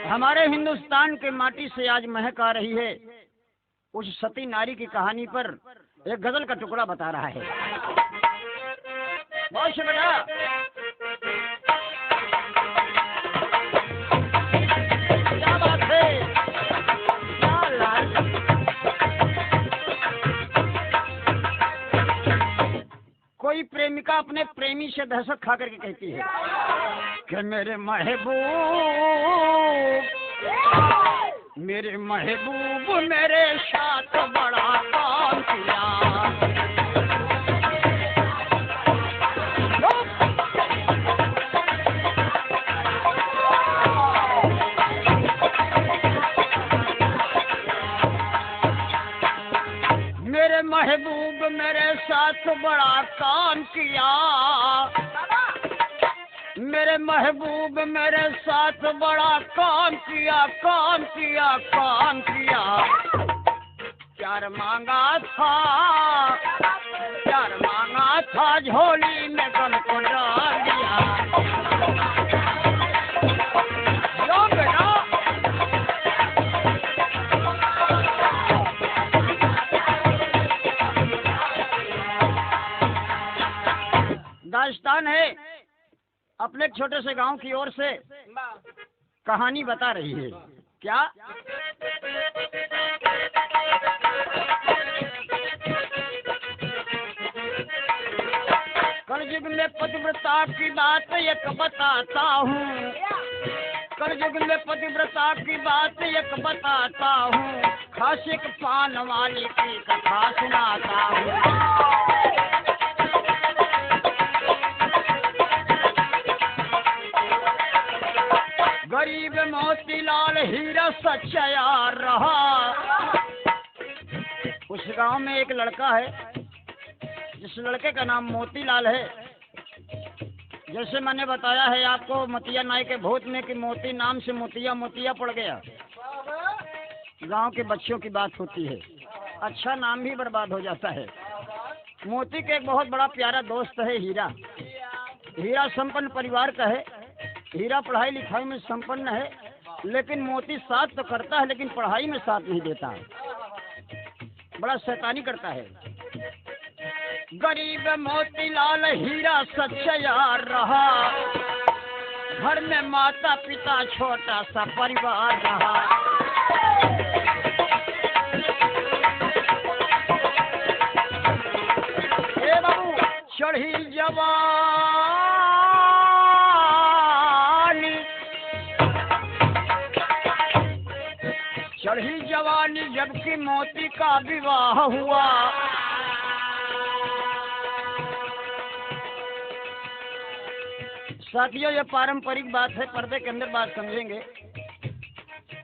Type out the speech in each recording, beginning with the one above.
हमारे हिंदुस्तान के माटी से आज महक आ रही है। उस सती नारी की कहानी पर एक गजल का टुकड़ा बता रहा है। बहुत बेटा क्या बात है, क्या लाल। कोई प्रेमिका अपने प्रेमी से दहशत खा करके कहती है कि मेरे महबूब मेरे साथ बड़ा काम किया। मेरे महबूब मेरे साथ बड़ा काम किया। मेरे महबूब मेरे साथ बड़ा काम किया, काम किया, काम किया। प्यार मांगा था झोली में गम को डाल दिया। लो बेटा दास्तान है अपने छोटे से गांव की ओर से कहानी बता रही है। क्या कलयुग में पतिव्रता की बात एक बताता हूँ। कलयुग में पतिव्रता की बात एक बताता हूँ। खास एक पान वाली की कथा सुनाता हूँ। गरीब मोतीलाल हीरा सच्चा यार रहा। उस गांव में एक लड़का है जिस लड़के का नाम मोतीलाल है। जैसे मैंने बताया है आपको मोतिया नाई के भूत में कि मोती नाम से मोतिया मोतिया पड़ गया। गांव के बच्चों की बात होती है, अच्छा नाम भी बर्बाद हो जाता है। मोती के एक बहुत बड़ा प्यारा दोस्त है हीरा। हीरा संपन्न परिवार का है। हीरा पढ़ाई लिखाई में संपन्न है, लेकिन मोती साथ तो करता है लेकिन पढ़ाई में साथ नहीं देता है, बड़ा शैतानी करता है। गरीब मोतीलाल हीरा सच्चा यार रहा। घर में माता पिता छोटा सा परिवार रहा। ए बाबू चढ़ी जवानी जबकि मोती का विवाह हुआ। साथियों ये पारंपरिक बात है, पर्दे के अंदर बात समझेंगे।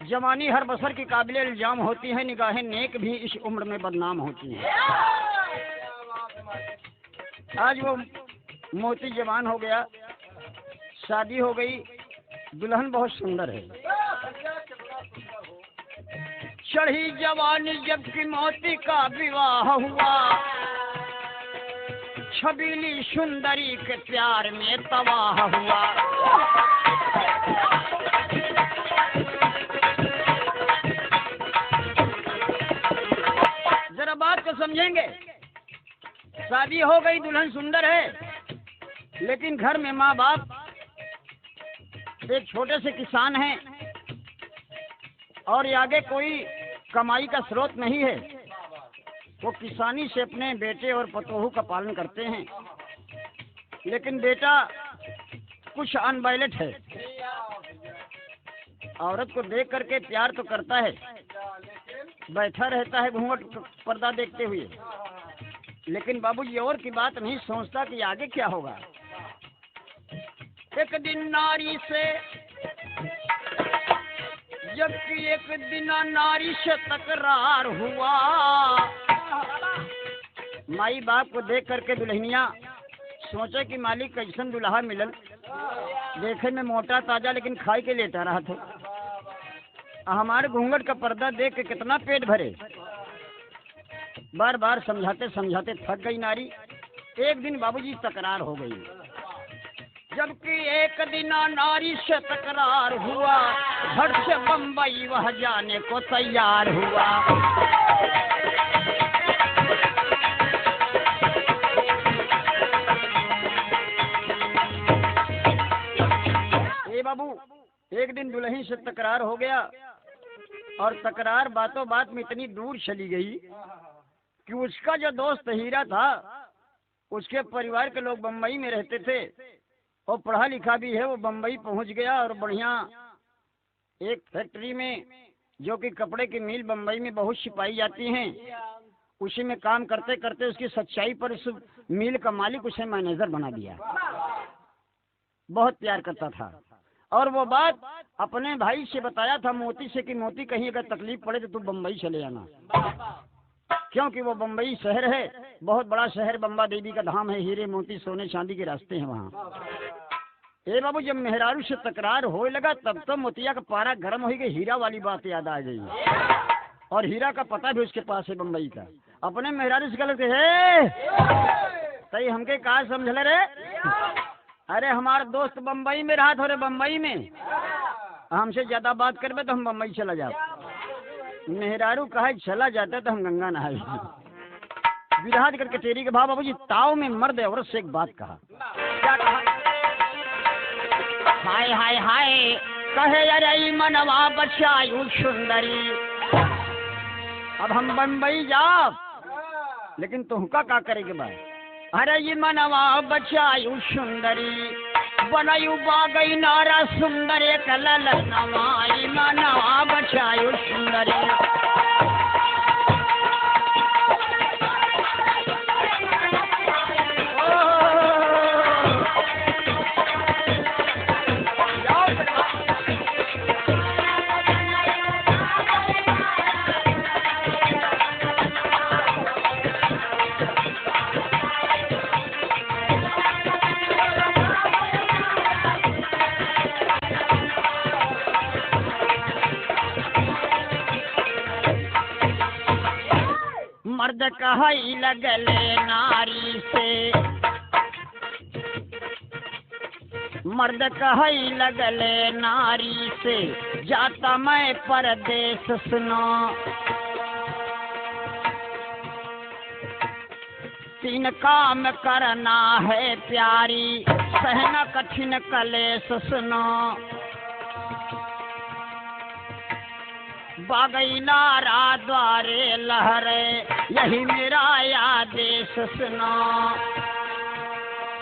जवानी हर बसर की काबिल इल्जाम होती है, निगाहें नेक भी इस उम्र में बदनाम होती हैं। आज वो मोती जवान हो गया, शादी हो गई, दुल्हन बहुत सुंदर है। चढ़ी जवानी जबकि मोती का विवाह हुआ। छबीली सुंदरी के प्यार में तबाह हुआ। जरा बात को समझेंगे। शादी हो गई, दुल्हन सुंदर है, लेकिन घर में माँ बाप एक छोटे से किसान हैं और आगे कोई कमाई का स्रोत नहीं है। वो किसानी से अपने बेटे और पतोहू का पालन करते हैं, लेकिन बेटा कुछ अनबैलेंस है। औरत को देख करके प्यार तो करता है, बैठा रहता है घूंघट पर्दा देखते हुए, लेकिन बाबूजी और की बात नहीं सोचता कि आगे क्या होगा। एक दिन नारी से जबकि एक दिन नारी से तकरार हुआ। माई बाप को देख करके दुल्हनिया सोचा कि मालिक कैसन दुल्हा मिलल, देखे में मोटा ताजा लेकिन खाई के लेटा रहा था। हमारे घूंघट का पर्दा देख के कितना पेट भरे। बार बार समझाते समझाते थक गई नारी। एक दिन बाबूजी तकरार हो गई। जबकि एक दिन नारी से तकरार हुआ, घर से बम्बई वह जाने को तैयार हुआ। ए बाबू, एक दिन दुल्हन से तकरार हो गया और तकरार बातों बात में इतनी दूर चली गई कि उसका जो दोस्त हीरा था, उसके परिवार के लोग बम्बई में रहते थे और पढ़ा लिखा भी है, वो बम्बई पहुंच गया और बढ़िया एक फैक्ट्री में, जो कि कपड़े की मिल बम्बई में बहुत सी पाई जाती हैं, उसी में काम करते करते उसकी सच्चाई पर उस मिल का मालिक उसे मैनेजर बना दिया। बहुत प्यार करता था और वो बात अपने भाई से बताया था मोती से कि मोती कहीं अगर तकलीफ पड़े तो तू बम्बई चले आना, क्योंकि वो बम्बई शहर है, बहुत बड़ा शहर, बम्बा देवी का धाम है, हीरे मोती सोने चांदी के रास्ते हैं वहाँ। ए बाबू, जब मेहरारू से तकरार होने लगा तब तो मोतिया का पारा गर्म हो गई, हीरा वाली बात याद आ गई और हीरा का पता भी उसके पास है बम्बई का। अपने मेहरारू से कहते है तई हमके कहा समझ ले रे, अरे हमारा दोस्त बम्बई में रहा था, रे बम्बई में हमसे ज्यादा बात करबे तो हम बम्बई चला जाओ। मेहरारू कहा चला जाता तो हम गंगा नहाए। विराट करके तेरी के भाव बाबू जी, ताव में मर्द औरत से एक बात कहा। क्या कहा? हाय हाय हाय कहे अरे मनवा बचायु सुंदरी, अब हम बम्बई जाओ लेकिन तुमका का करेगे भाई? अरे ये मनवा बचायु सुंदरी, बनायु बागई नारा सुंदर कलल नवाई, मनवा बचायु सुंदरी। मर्द कहाई लगले नारी से, मर्द कहाई लगले नारी से, जाता मैं परदेश सुनो, तीन काम करना है प्यारी, सहना कठिन कलेश सुनो, बागई नारा द्वारे लहरे, यही मेरा आदेश सुनो।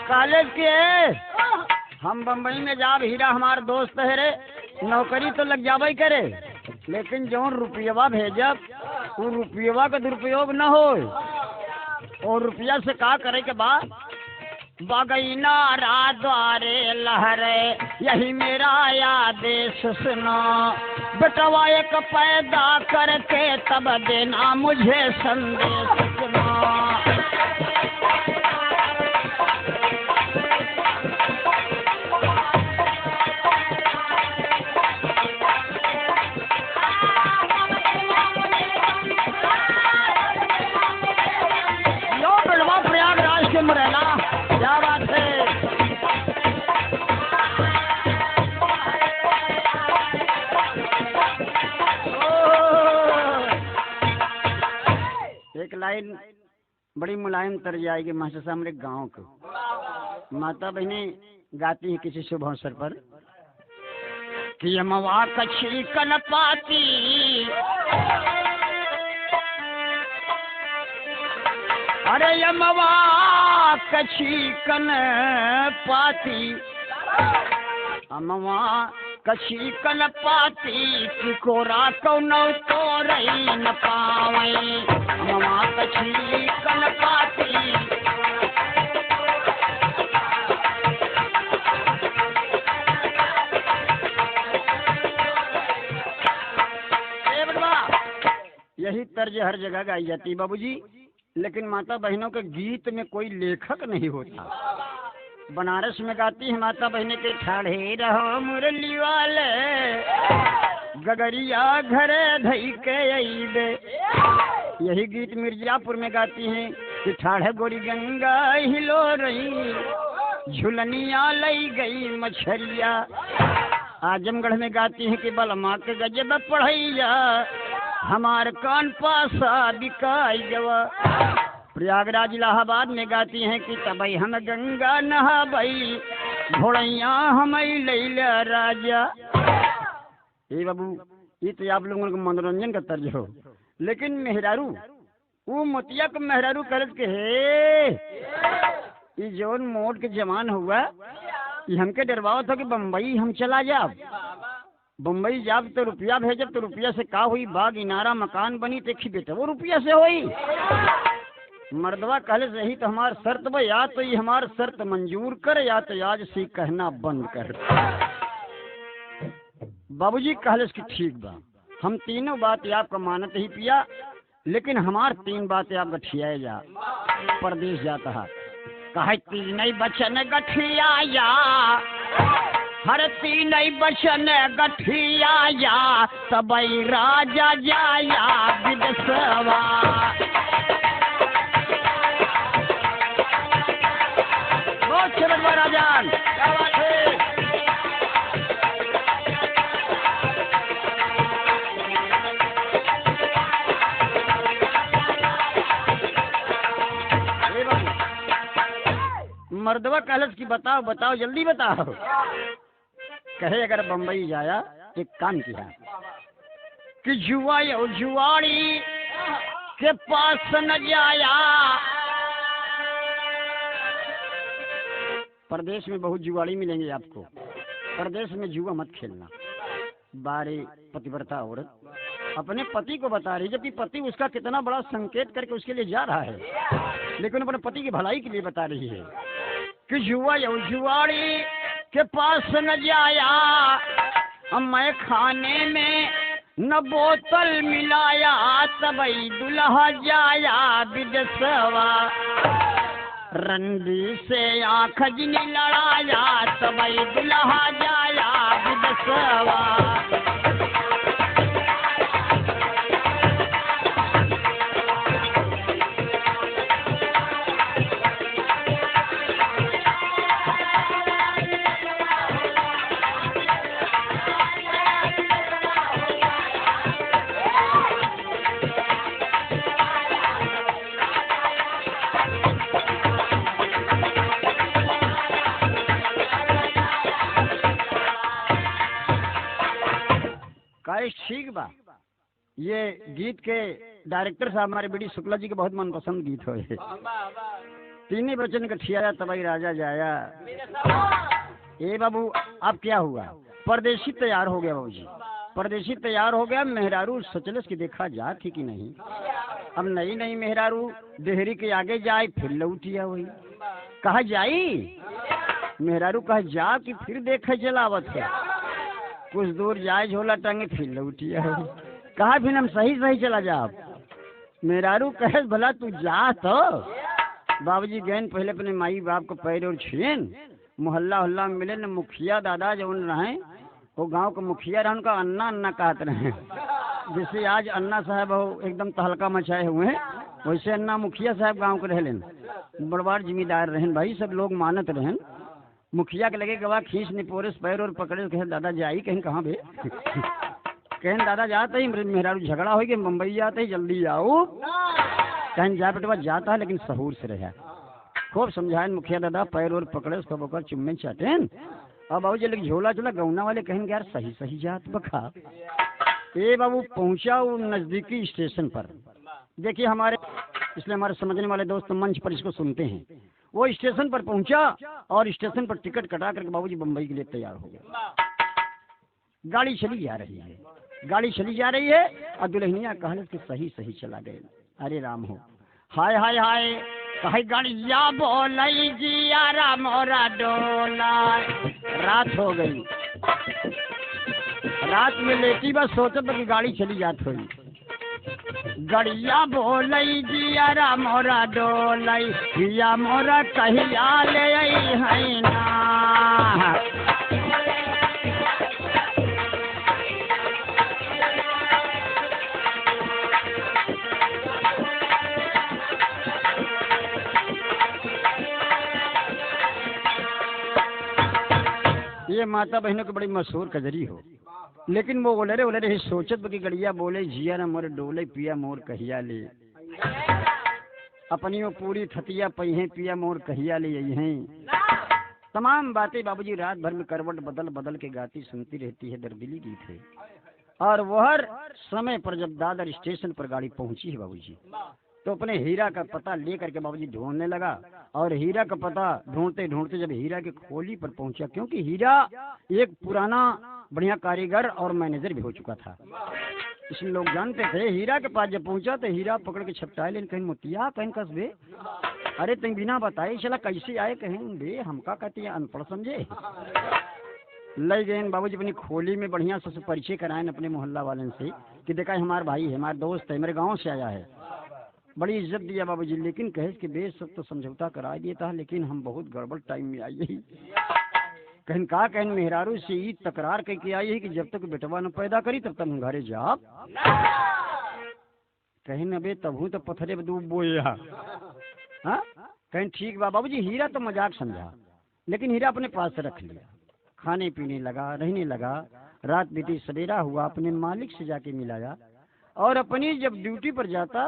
कॉलेज के हम बम्बई में जाब, हीरा हमार दोस्त है रे, नौकरी तो लग जाबे करे, लेकिन जो रुपयवा भेजब वो रुपयवा का दुरुपयोग न हो, और रुपया से का करे के बाद बागई नारा द्वारे लहरे, यही मेरा आदेश सुनो, बेटवा एक पैदा करके तब देना मुझे संदेश सुनो। यो बेटवा प्रयागराज के मुरैना, क्या बात है। एक लाइन बड़ी मुलायम तर्ज आएगी मास्टर साहब, हमारे गाँव को माता बहनें गाती हैं किसी शुभ अवसर पर कि यमवा कछी कन पाती, अरे यमवा कछी कन पाती, अमवा कछी कन पाती, कि कोरा कौनो तो रही न पावई, अमवा कछी कन पाती। यही तर्ज हर जगह गाई जाती बाबूजी, लेकिन माता बहनों के गीत में कोई लेखक नहीं होता। बनारस में गाती है माता बहने के ठाढ़े रहो मुरली वाले, गगरिया घरे धई के अइबे। यही गीत मिर्जापुर में गाती हैं कि ठाढ़े गोरी गंगा हिलो रही, झुलनिया लई गई मछरिया। आजमगढ़ में गाती हैं कि बलमा के गजब पढ़ैया, हमार कान पासा बिकाई जवा। प्रयागराज इलाहाबाद में गाती हैं कि तबई हम गंगा नहाबई, घोड़ैया हम लैला राजा। ए बाबू, ये तो आप लोगों को मनोरंजन का तर्ज हो, लेकिन मेहरारू वो मोतिया को मेहरारू करत के हे ये जौन मोट के जमान हुआ, ये हमके डरवाओ था कि बम्बई हम चला जाब। बम्बई जाब तो रुपया भेजब, तो रुपया से का हुई, बाग इनारा मकान बनी देखी बेटा, वो रुपया से होई। मर्दवा कहले सही तो हमार शर्त बा, या तो ये हमार शर्त मंजूर कर, या तो आज से कहना बंद कर। बाबूजी कहले कि ठीक बा, हम तीनों बात आपका मानत ही पिया, लेकिन हमार 3 बातें आप गठिया जा। परदेश जाता है, कहे 3 बचन गठिया या, हर 3 बचन गठिया या, तबई राजा जाया विदेशवा। राजान क्या बात है। मर्दवा कहलस की बताओ बताओ जल्दी बताओ। कहे अगर बम्बई जाया एक काम किया कि जुआ या जुआड़ी के पास न जाया। परदेश में बहुत जुआड़ी मिलेंगे आपको, परदेश में जुआ मत खेलना। बारे पतिव्रता औरत अपने पति को बता रही, जबकि पति उसका कितना बड़ा संकेत करके उसके लिए जा रहा है, लेकिन अपने पति की भलाई के लिए बता रही है कि जुआ या जुआड़ी के पास न जाया, मैं खाने में न बोतल मिलाया, तबई दुल्हा जाया विदेशवा। रंडी से आँख जिनी लड़ाया, तबई दुल्हा जाया विदेशवा। ठीक बा, ये गीत के डायरेक्टर साहब हमारे बी डी शुक्ला जी के बहुत मनपसंद गीत हो। 3 बचन गठिया तबई राजा जाया। ए बाबू अब क्या हुआ, परदेशी तैयार हो गया बाबूजी, परदेशी तैयार हो गया। मेहरारू सचलस की देखा जा थी कि नहीं। अब नई नई मेहरारू देहरी के आगे जाए फिर लौटिया वही, कहा जाई मेहरारू कहा जा कि फिर देखे जलावत है। कुछ दूर जाए झोला टांगे फिर लौटिया है, कहा फिर हम सही सही चला जा। मेहरारू कहे भला तू जा तो। बाबूजी गए पहले अपने माई बाप को पैर और छीन, मोहल्ला हल्ला में मिले न मुखिया दादा जो रहे, वो गांव का मुखिया रहे, उनका अन्ना अन्ना कहते रहे। जैसे आज अन्ना साहब हो एकदम तहलका मचाए हुए हैं, वैसे अन्ना मुखिया साहब गांव के रह लेन, बड़बार जिम्मेदार रहन भाई, सब लोग मानत रहन। मुखिया के लगे गवा खींच ने पोरे पैर और पकड़े, कहे दादा जाई कहीं कहाँ बे। कहें दादा जाते ही मेहरारू झगड़ा हो गया, मुंबई जाते ही जल्दी आओ। कहें जा बेटवा जाता है लेकिन सहूर से रहा। खूब समझाए मुखिया दादा, पैर और पकड़े उसको बकर चुम्मे चाटेन। अब बाबू जी झोला झोला गौना वाले कहेंगे यार सही सही जात बखा। ए बाबू पहुंचा वो नजदीकी स्टेशन पर, देखिए हमारे इसलिए हमारे समझने वाले दोस्त मंच पर इसको सुनते हैं। वो स्टेशन पर पहुंचा और स्टेशन पर टिकट कटा करके बाबूजी बम्बई के लिए तैयार हो गया। गाड़ी चली जा रही है, गाड़ी चली जा रही है और दुल्हनिया कहले कि सही सही चला गए। अरे राम हो, हाय हाय हाय, कहे गाड़िया बोलाई जिया मोरा डोला। रात हो गई, रात में लेटी बस सोचत कि गाड़ी चली जात हुई। गड़िया बोलई जिया मोरा डोलई, जिया मोरा कहिया ले है ना। माता बहनों की बड़ी मशहूर कजरी हो, लेकिन वो ओलरे ओलरे ही सोचत की गड़िया बोले जिया न मोर डोले पिया मोर कहिया ले, अपनी वो पूरी थतिया पहिए पिया मोर कहिया ले यही हैं। तमाम बातें बाबूजी रात भर में करवट बदल बदल के गाती सुनती रहती है, दर्दिली गीत है। और वह समय पर जब दादर स्टेशन पर गाड़ी पहुंची है बाबूजी, तो अपने हीरा का पता लेकर के बाबूजी ढूंढने लगा। और हीरा का पता ढूंढते ढूंढते जब हीरा के खोली पर पहुंचा, क्योंकि हीरा एक पुराना बढ़िया कारीगर और मैनेजर भी हो चुका था, इसलिए लोग जानते थे। हीरा के पास जब पहुंचा तो हीरा पकड़ के छपटाए लेन, कहीं मोतिया कहीं कसबे, अरे तुम बिना बताए चला कैसे आए, कहीं बे हमका कहती है अनपढ़ समझे। ले गए बाबूजी अपनी खोली में, बढ़िया से परिचय कराए अपने मोहल्ला वाले से कि देखा हमारा भाई है, हमारा दोस्त है, मेरे गांव से आया है। बड़ी इज्जत दिया बाबूजी, लेकिन कहे कि बेस सब तो समझौता करा दिया था, लेकिन हम बहुत गड़बड़ टाइम में आई है। कहीं कहा कहीं मेहरारू से ई तकरार कह के आई है कि जब तक बेटवा न पैदा करी तब तक हम घरे जाब। कहीं न बे तबू तो पत्थरे दूब बोया। हाँ कहीं ठीक बा बाबूजी। हीरा तो मजाक समझा, लेकिन हीरा अपने पास से रख लिया। खाने पीने लगा, रहने लगा। रात बीती, सवेरा हुआ, अपने मालिक से जाके मिलाया। और अपनी जब ड्यूटी पर जाता,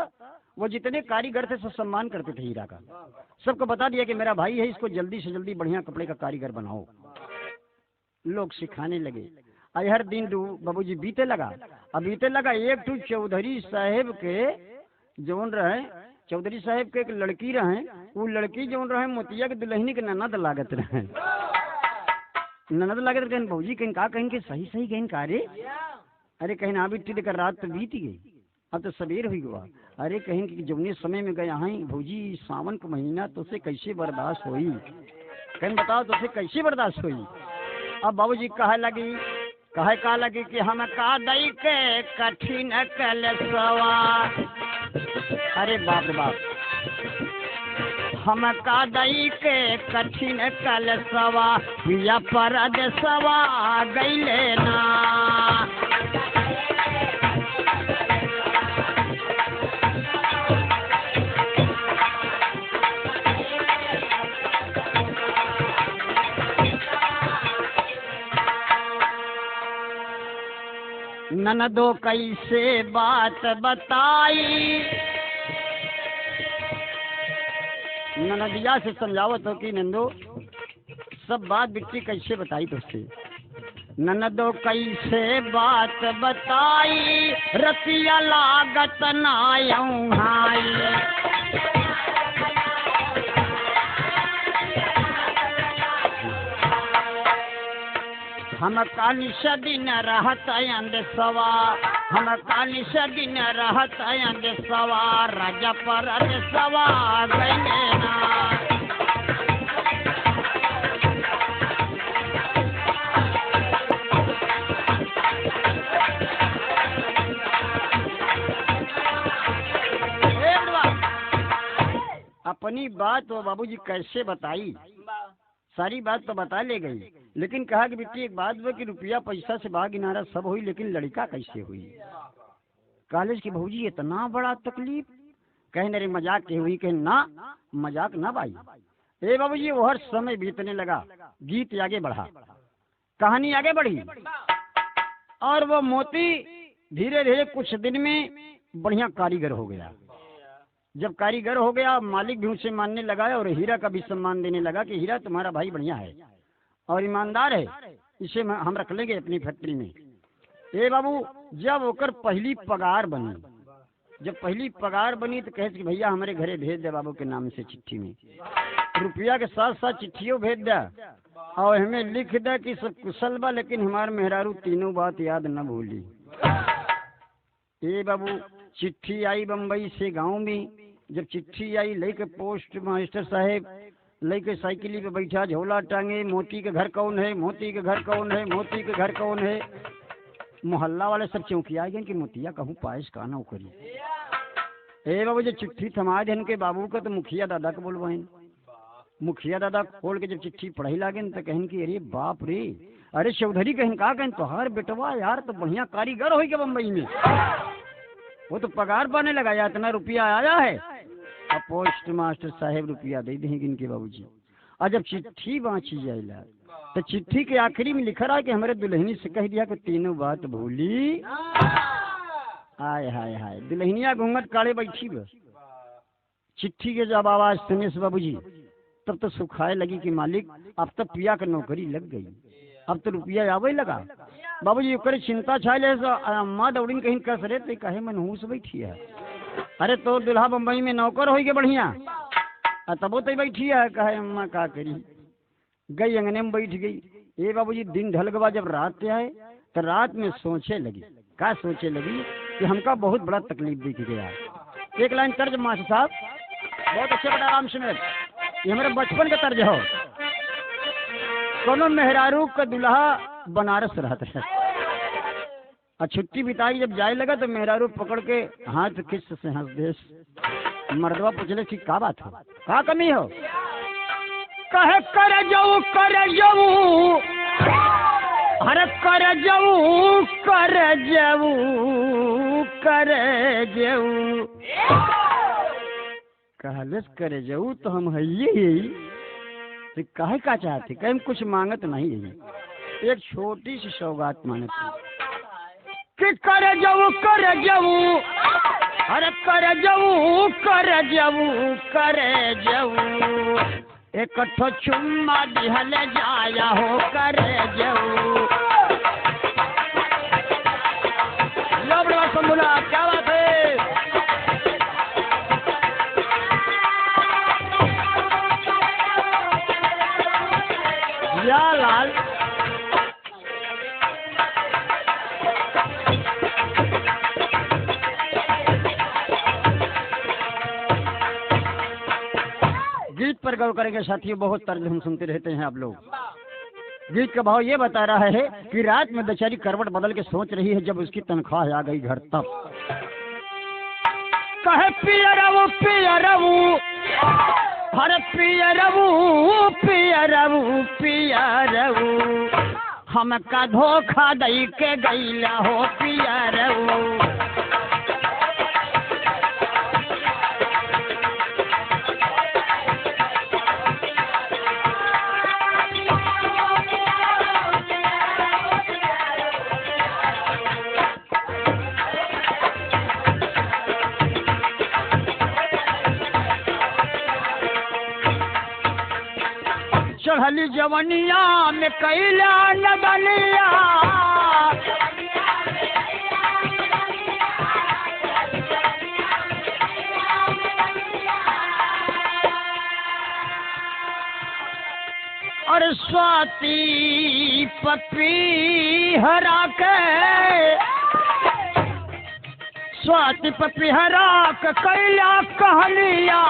वो जितने कारीगर थे सब सम्मान करते थे हीरा का। सबको बता दिया कि मेरा भाई है, इसको जल्दी से जल्दी बढ़िया कपड़े का कारीगर बनाओ। लोग सिखाने लगे। हर दिन बाबूजी बीते लगा। अब बीते लगा, एक तो चौधरी साहेब के जौन रहे, चौधरी साहेब के एक लड़की रहे, वो लड़की जौन रहे मोतिया के दुल्हनी के ननद लागत रहे। ननद लागत कहीं बाबूजी कहीं का कहीं के सही सही कहीं का रे, अरे कहीं ना बीती लेकर रात तो बीत गई, अब तो सवेर हुई हुआ। अरे कहीं कि जौने समय में गया हैं भौजी सावन का महीना तो से कैसे बर्दाश्त हुई, कहीं बताओ तो से कैसे बर्दाश्त हुई। अब बाबूजी कहे लगी, कहे का लगी कि हम का दई के कठिन कलसवा, अरे बाप रे बाप, हम का दई के कठिन कलसवा पिया परदेसवा गईले ना। ननदो कैसे बात बताई, ननदिया से समझावत हो कि नंदो सब बात बिट्टी कैसे बताई तुझसे। ननदो कैसे बात बताई, रतिया लागत नायऊ हाई, हम कालिश दिन रहत अंदेसवा, हम कालिश दिन रहत अंदेसवा राजा पर अंदेसवा गईले ना। अपनी बात वो बाबूजी कैसे बताई, सारी बात तो बता ले गई, लेकिन कहा कि बेटी एक बात वो कि रुपया पैसा से भाग किनारा सब हुई, लेकिन लड़का कैसे हुई। कॉलेज की भौजी इतना बड़ा तकलीफ, कहे मेरे मजाक के हुई, कहे ना मजाक ना भाई। ए बाबूजी वो हर समय बीतने लगा, गीत आगे बढ़ा, कहानी आगे बढ़ी। और वो मोती धीरे धीरे कुछ दिन में बढ़िया कारीगर हो गया। जब कारीगर हो गया, मालिक भी उसे मानने लगा और हीरा का भी सम्मान देने लगा कि हीरा तुम्हारा भाई बढ़िया है और ईमानदार है, इसे हम रख लेंगे अपनी फैक्ट्री में। ए बाबू जब ओकर पहली पगार बनी, जब पहली पगार बनी तो कहे कि भैया हमारे घरे भेज दे बाबू के नाम से चिट्ठी में, रुपया के साथ साथ चिट्ठियों भेज दे और हमें लिख दे कि सब कुशल बा, लेकिन हमारे मेहरारू तीनों बात याद न भूली। ए बाबू चिट्ठी आई बम्बई से गांव में। जब चिट्ठी आई लेके पोस्ट मास्टर साहेब लेके साइकिल पे बैठा, झोला टांगे, मोती के घर कौन है, मोती के घर कौन है, मोती के घर कौन है। मोहल्ला वाले सब चौंकिया गए कि मोतिया कहूँ पायस का नौकरी। ए बाबू जब चिट्ठी थमा दे के बाबू का तो मुखिया दादा को बोलवाइन। मुखिया दादा खोल के जब चिट्ठी पढ़ाई लागे तो कहन कि अरे बाप रे, अरे चौधरी कहन का कहन तोहार बेटवा यार तो बढ़िया कारीगर हो गया बम्बई में, वो तो पगार पाने लगा यार, इतना रुपया आया है। अब पोस्ट मास्टर साहेब रुपया दे देंगे इनके बाबूजी। और जब चिट्ठी बाँची जाएला तो चिट्ठी के आखिरी में लिखा रहा कि हमारे दुल्हनी से कह दिया कि तीनों बात भूली। हाय हाय हाय, दुल्हनिया घूंघट काढ़े बैठी बा। चिट्ठी के जब आवाज सुने से बाबूजी तब तो सुखाए लगी कि मालिक अब तो पिया का नौकरी लग गई, अब तो रुपया आवे लगा। बाबूजी ओकरे चिंता छाले अम्मा दौड़ी कहीं कस रहे तो कहे मनहूस बैठी है। अरे तो दुल्हा बम्बई में नौकर हो गए बढ़िया, तबो तो बैठी है। कहे अम्मा का करी, गई अंगने में बैठ गई। ये बाबूजी दिन ढल गवा, जब रात आए तो रात में सोचे लगी। क्या सोचे लगी कि हमका बहुत बड़ा तकलीफ दिख गया। एक लाइन तर्ज मास्टर साहब, बहुत अच्छे बड़ा आराम सुने, ये हमारे बचपन का तर्ज हो। कोनो मेहरारू का दुल्हा बनारस रहता है और छुट्टी बिताई जब जाए लगा तो मेहरारू पकड़ के हाथ किस से हंस देश। मर्दवा पूछले कि का बात हो, का कमी हो। कहे कर जाऊ कर जाऊ, अरे कर जाऊ कर जाऊ कर जाऊ। कहलस करे जाऊ तो हम है तो काहे का चाहते, कहीं कुछ मांगत नहीं है, एक छोटी सी सौगात मांगत कि कर जाऊ कर जाऊ, अरे कर जाऊ कर जाऊ कर जाऊ। एक ठो चुम्मा दिहल जाया हो कर जाऊ। लो बड़ा संभुला, क्या बात है। या लाल गीत पर गौर करेंगे साथियों, बहुत तर्ज हम सुनते रहते हैं आप लोग। गीत का भाव ये बता रहा है कि रात में बेचारी करवट बदल के सोच रही है, जब उसकी तनख्वाह आ गई घर तब कहे पिया रवू पिया रवू, हर पिया रवू पिया रवू पिया रवू। हमका धोखा दई के गईला हो पिया रवू। चढ़ली जवनिया में कैला नदनिया, और स्वाति पपी हरा के, स्वाति पपी हरा के कैला कहलिया।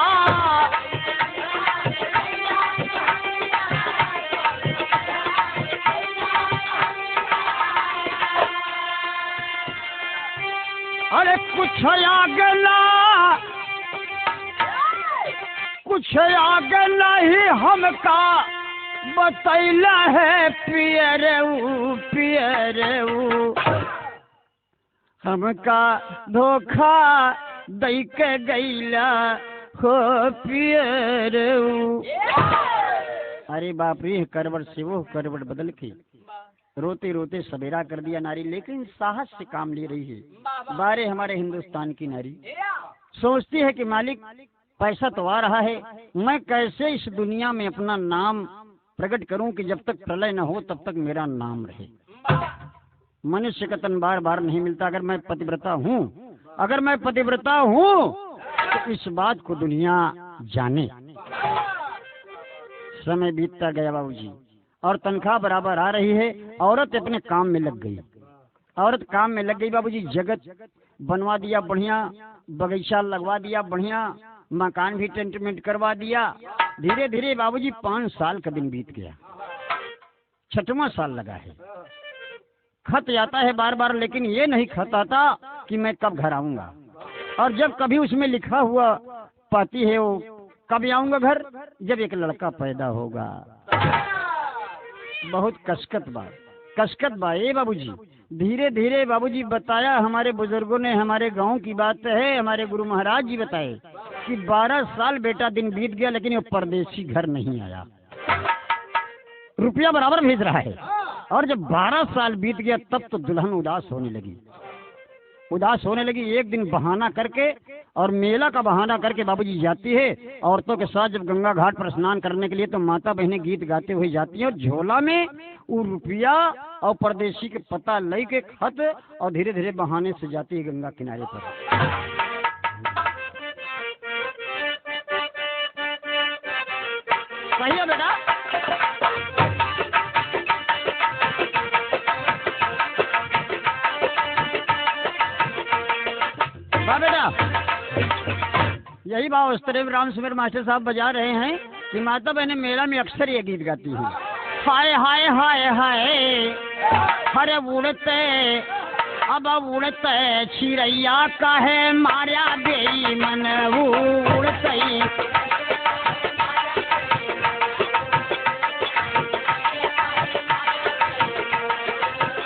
अरे कुछ आगला कुछ आगला ही हमका बतैला है पियरऊ पियरऊ। हमका धोखा दई के गईला हो पियरऊ। अरे बाप रे, करवट से वो करवट बदल के रोते रोते सवेरा कर दिया नारी, लेकिन साहस से काम ले रही है। बारे हमारे हिंदुस्तान की नारी सोचती है कि मालिक पैसा तो आ रहा है, मैं कैसे इस दुनिया में अपना नाम प्रकट करूं कि जब तक प्रलय न हो तब तक मेरा नाम रहे। मनुष्य का तन बार बार नहीं मिलता। अगर मैं पतिव्रता हूँ, अगर मैं पतिव्रता हूँ तो इस बात को दुनिया जाने। समय बीतता गया बाबूजी, और तनख्वाह बराबर आ रही है। औरत अपने काम में लग गई, औरत काम में लग गई बाबूजी। जगत बनवा दिया बढ़िया, बगीचा लगवा दिया बढ़िया, मकान भी टेंटमेंट करवा दिया। धीरे धीरे बाबूजी 5 साल का दिन बीत गया, 6वां साल लगा है। खत आता है बार बार, लेकिन ये नहीं खत आता कि मैं कब घर आऊंगा। और जब कभी उसमें लिखा हुआ पाती है वो कब आऊंगा घर, जब एक लड़का पैदा होगा। बहुत कसकत बा ये बाबूजी। धीरे धीरे बाबूजी बताया हमारे बुजुर्गों ने, हमारे गांव की बात है, हमारे गुरु महाराज जी बताए कि 12 साल बेटा दिन बीत गया, लेकिन वो परदेसी घर नहीं आया। रुपया बराबर भेज रहा है। और जब 12 साल बीत गया तब तो दुल्हन उदास होने लगी। एक दिन बहाना करके और मेला का बहाना करके बाबूजी जाती है औरतों के साथ जब गंगा घाट पर स्नान करने के लिए, तो माता बहनें गीत गाते हुए जाती हैं और झोला में वो रुपया और परदेशी के पता लई के खत और धीरे धीरे बहाने से जाती है गंगा किनारे पर। सही है बेटा? बेटा यही बात उस्तरेव राम सुमेर मास्टर साहब बजा रहे हैं कि माता बहनें मेला में अक्सर ये गीत गाती हैं। हाय हाय हाय हाय हरे उड़ते अब उड़ते चिड़ैया का है मार्या बेईमन उड़ते।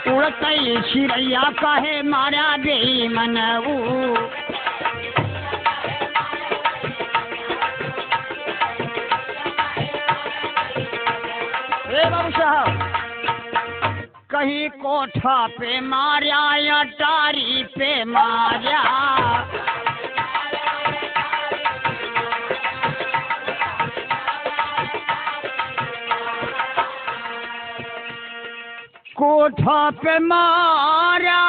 उड़ते चिड़ैया का है मार्या बेईमन बाबू साहब कहीं कोठा पे मार्या या टारी पे मार्या, कोठा पे मार्या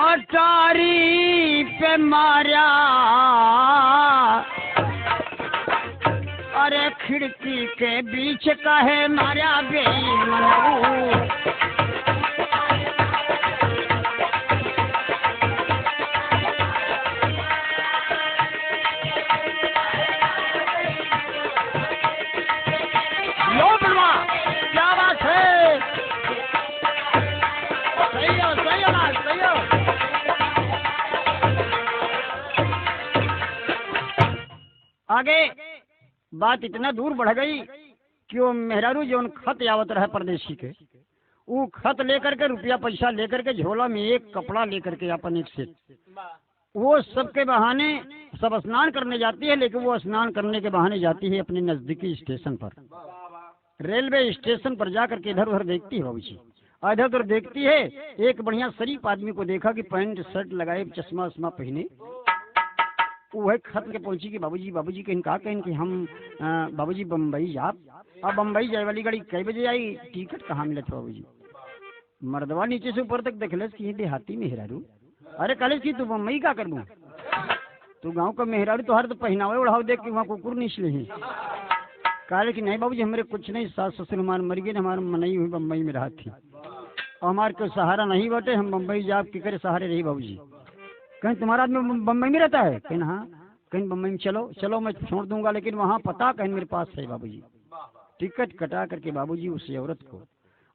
अटारी पे मार्या, अरे खिड़की के बीच का है मार्या बेईमान। लो बलवा क्या बात है? सही हो बात, सही हो। आगे बात इतना दूर बढ़ गई कि वो मेहरारू जो खत आवत रहे परदेशी के, वो खत लेकर के रुपया पैसा लेकर के झोला में एक कपड़ा लेकर के अपन एक सेट, वो सबके बहाने सब स्नान करने जाती है। लेकिन वो स्नान करने के बहाने जाती है अपने नजदीकी स्टेशन पर, रेलवे स्टेशन पर जाकर के इधर उधर देखती है बाबूजी। इधर उधर देखती है, एक बढ़िया शरीफ आदमी को देखा कि पैंट शर्ट लगाए चश्मा वश्मा पहने, वो है खत के पहुंची कि बाबूजी कहीं कहा कहीं कि हम बाबूजी बम्बई जाब। अब बम्बई जाए वाली गाड़ी कई बजे आई, टिकट कहाँ मिलत बाबूजी? मर्दवा नीचे से ऊपर तक देखलस कि देहाती मेहरारू। अरे कॉलेज की तू बम्बई का कर दूँ? तू गाँव का मेहरारू तो हर तो पहनावे उड़ाव देख के वहाँ कुकुर निचले ही। कहा कि नहीं बाबूजी हमारे कुछ नहीं, सास ससुर हमारे मर गए, हमारे मनई हुई बम्बई में रहा थी और हमारे कोई सहारा नहीं बटे, हम बम्बई जाब के करे सहारे रही बाबूजी। कहीं तुम्हारा आदमी बम्बई में रहता है? कहीं हाँ, कहीं बम्बई में चलो मैं छोड़ दूंगा, लेकिन वहाँ पता कहीं मेरे पास है बाबूजी। टिकट कटा करके बाबूजी उस औरत को,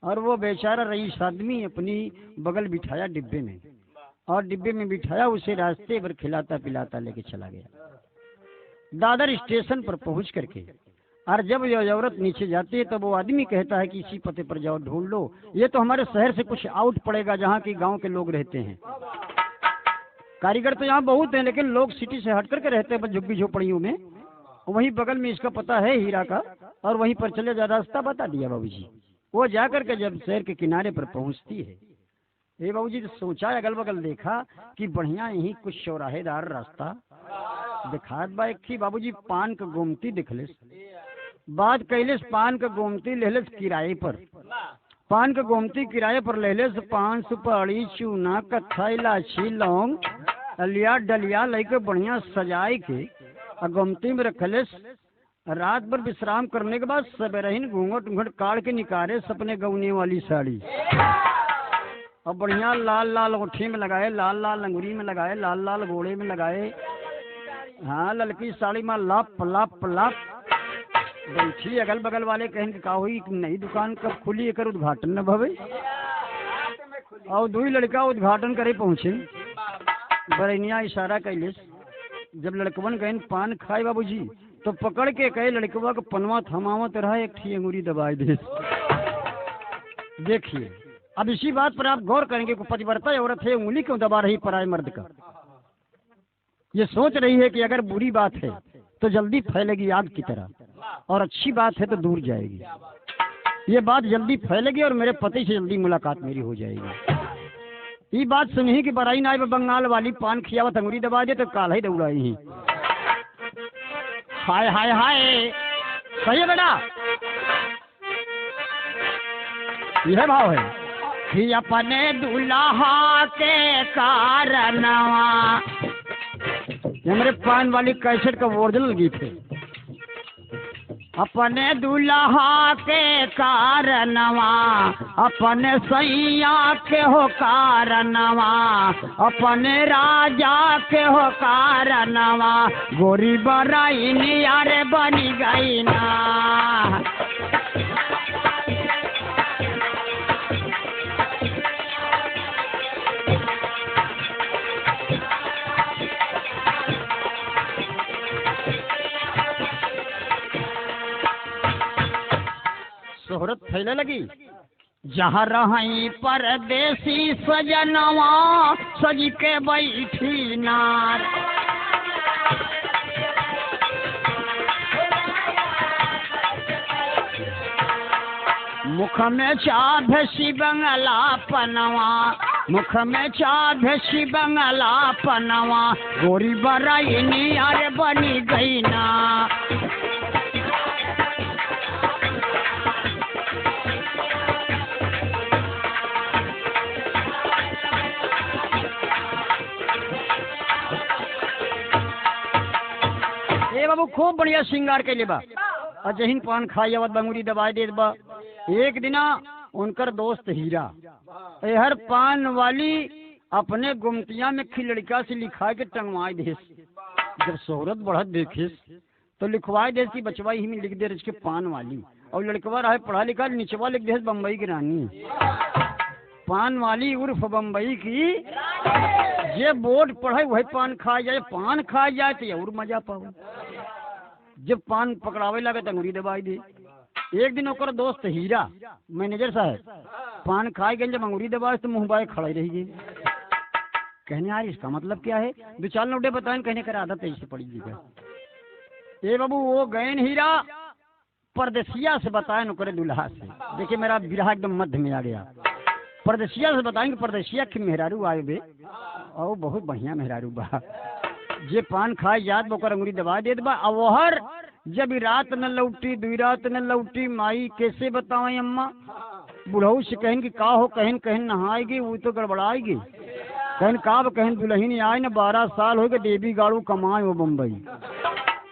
और वो बेचारा रईस आदमी अपनी बगल बिठाया डिब्बे में, और डिब्बे में बिठाया उसे रास्ते भर खिलाता पिलाता लेके चला गया। दादर स्टेशन पर पहुंच करके और जब यह औरत नीचे जाती है तो वो आदमी कहता है कि इसी पते पर जाओ ढूंढ लो, ये तो हमारे शहर से कुछ आउट पड़ेगा जहाँ की गाँव के लोग रहते हैं। कारीगर तो यहाँ बहुत हैं, लेकिन लोग सिटी से हट करके रहते हैं झुग्गी झोपड़ियों में। वहीं बगल में इसका पता है हीरा का, और वहीं पर चले जा, रास्ता बता दिया बाबूजी। वो जाकर के जब शहर के किनारे पर पहुंचती है, ये बाबूजी तो सोचा, अगल बगल देखा कि बढ़िया यही कुछ चौराहेदार रास्ता दिखात बा। एक थी बाबूजी पान का गोमती दिखलिस, बात कैलिस पान का गोमती लेलिस किराए पर। पान का गोमती किराए पर लेलिस, पान सुपारी चूना कत्था इलायची लौंग अलिया डलिया लेके बढ़िया सजाए के गोमती में रखलिस। रात भर विश्राम करने के बाद सबेरहीन घूंघट उंघट काट के निकाले सपने गौने वाली साड़ी, और बढ़िया लाल लाल ओठी में लगाए, लाल लाल अंगूरी में लगाए, लाल लाल गोड़े में लगाए, हाँ ललकी साड़ी में लाप लाप लाप बैठी। अगल बगल वाले कहें का हुई नई दुकान कब खुली, एक उद्घाटन न भवे। और दो ही लड़का उद्घाटन करे पहुंचे, बरैनिया इशारा कैलिस। जब लड़कवन गए पान खाए बाबूजी तो पकड़ के कहे लड़कवा को पनवा थमावत रहा, एक थी अंगूरी दबाई दे। देखिए अब इसी बात पर आप गौर करेंगे कि पतिव्रता औरत है, उंगली क्यों दबा रही पराये मर्द का? ये सोच रही है कि अगर बुरी बात है तो जल्दी फैलेगी आग की तरह, और अच्छी बात है तो दूर जाएगी। ये बात जल्दी फैलेगी और मेरे पति से जल्दी मुलाकात मेरी हो जाएगी। ये बात सुनी कि बराई नाई बंगाल वाली पान खियावत अंगुरी दबा दे तो काल ही दौड़ाई ही। हाय हाय हाय, सही है बेटा, यह भाव है कि अपने दूल्हा के कारणवा। ये मेरे पान वाली कैसेट का ओरिजिनल गीत है। अपने दूल्हा के कारणवा, अपने सैया के हो कारणवा, अपने राजा के हो कारणवा, गोरी बराई नियारे बनी गई ना। शोहरत फैले लगी। जहाँ रही परदेसी सजनवा, सज के बैठी नार। मुख में चाभसी बंगला पनवा, मुख में चाभसी बंगला पनवा, गोरी बराई नियारे बनी गई ना। बाबू खूब बढ़िया श्रृंगार के लिए बा, अजहिन पान खाई आवत बंगुरी दबाई देत बा। एक दिना उनकर दोस्त हीरा हर पान वाली अपने गुमतिया में खिलड़का से लिखा के टंगवाई देस। जब शोहरत बढ़त देखिस तो लिखवाई देस की बचवाई ही में लिख दे रही पान वाली, और लड़कवा रहे पढ़ा लिखा, निचवा लिख दे बम्बई की रानी। पान वाली उर्फ बम्बई की जे बोर्ड पढ़े वही पान खा जाए, पान खा जाए तो और मजा पाओ। जब पान पकड़ावे लगे तो अंगुरी दबाई दे। एक दिन ओकर दोस्त हीरा मैनेजर साहब पान खाए गए, जब अंगुरी दबाए तो मुँह बाए खड़े रह गए। कहने यार इसका मतलब क्या है, दो चार नोटे बताए, कहने कर आदत ऐसे पड़ीगा। ए बाबू वो गए हीरा परदेसिया से बताए नौकरे दुल्हा से। देखिए मेरा बिरहा एकदम मध्य में आ गया। परदेसिया से बताएंगे परदेसिया की मेहरारू आए बे, और बहुत बढ़िया मेहरारू बा। जे पान खाए जात बोकर अंगुरी दबा देत बा। अब वहर जब रात न लौटी, दुई रात न लौटी, माई कैसे बताएं अम्मा। बुढ़ऊ से कहन कि का हो, कहन कहन नहाएगी, वो तो गड़बड़ाएगी। कहन का कहन दुल्हन आए न 12 साल हो गए, देवी गाड़ू कमाए वो बम्बई,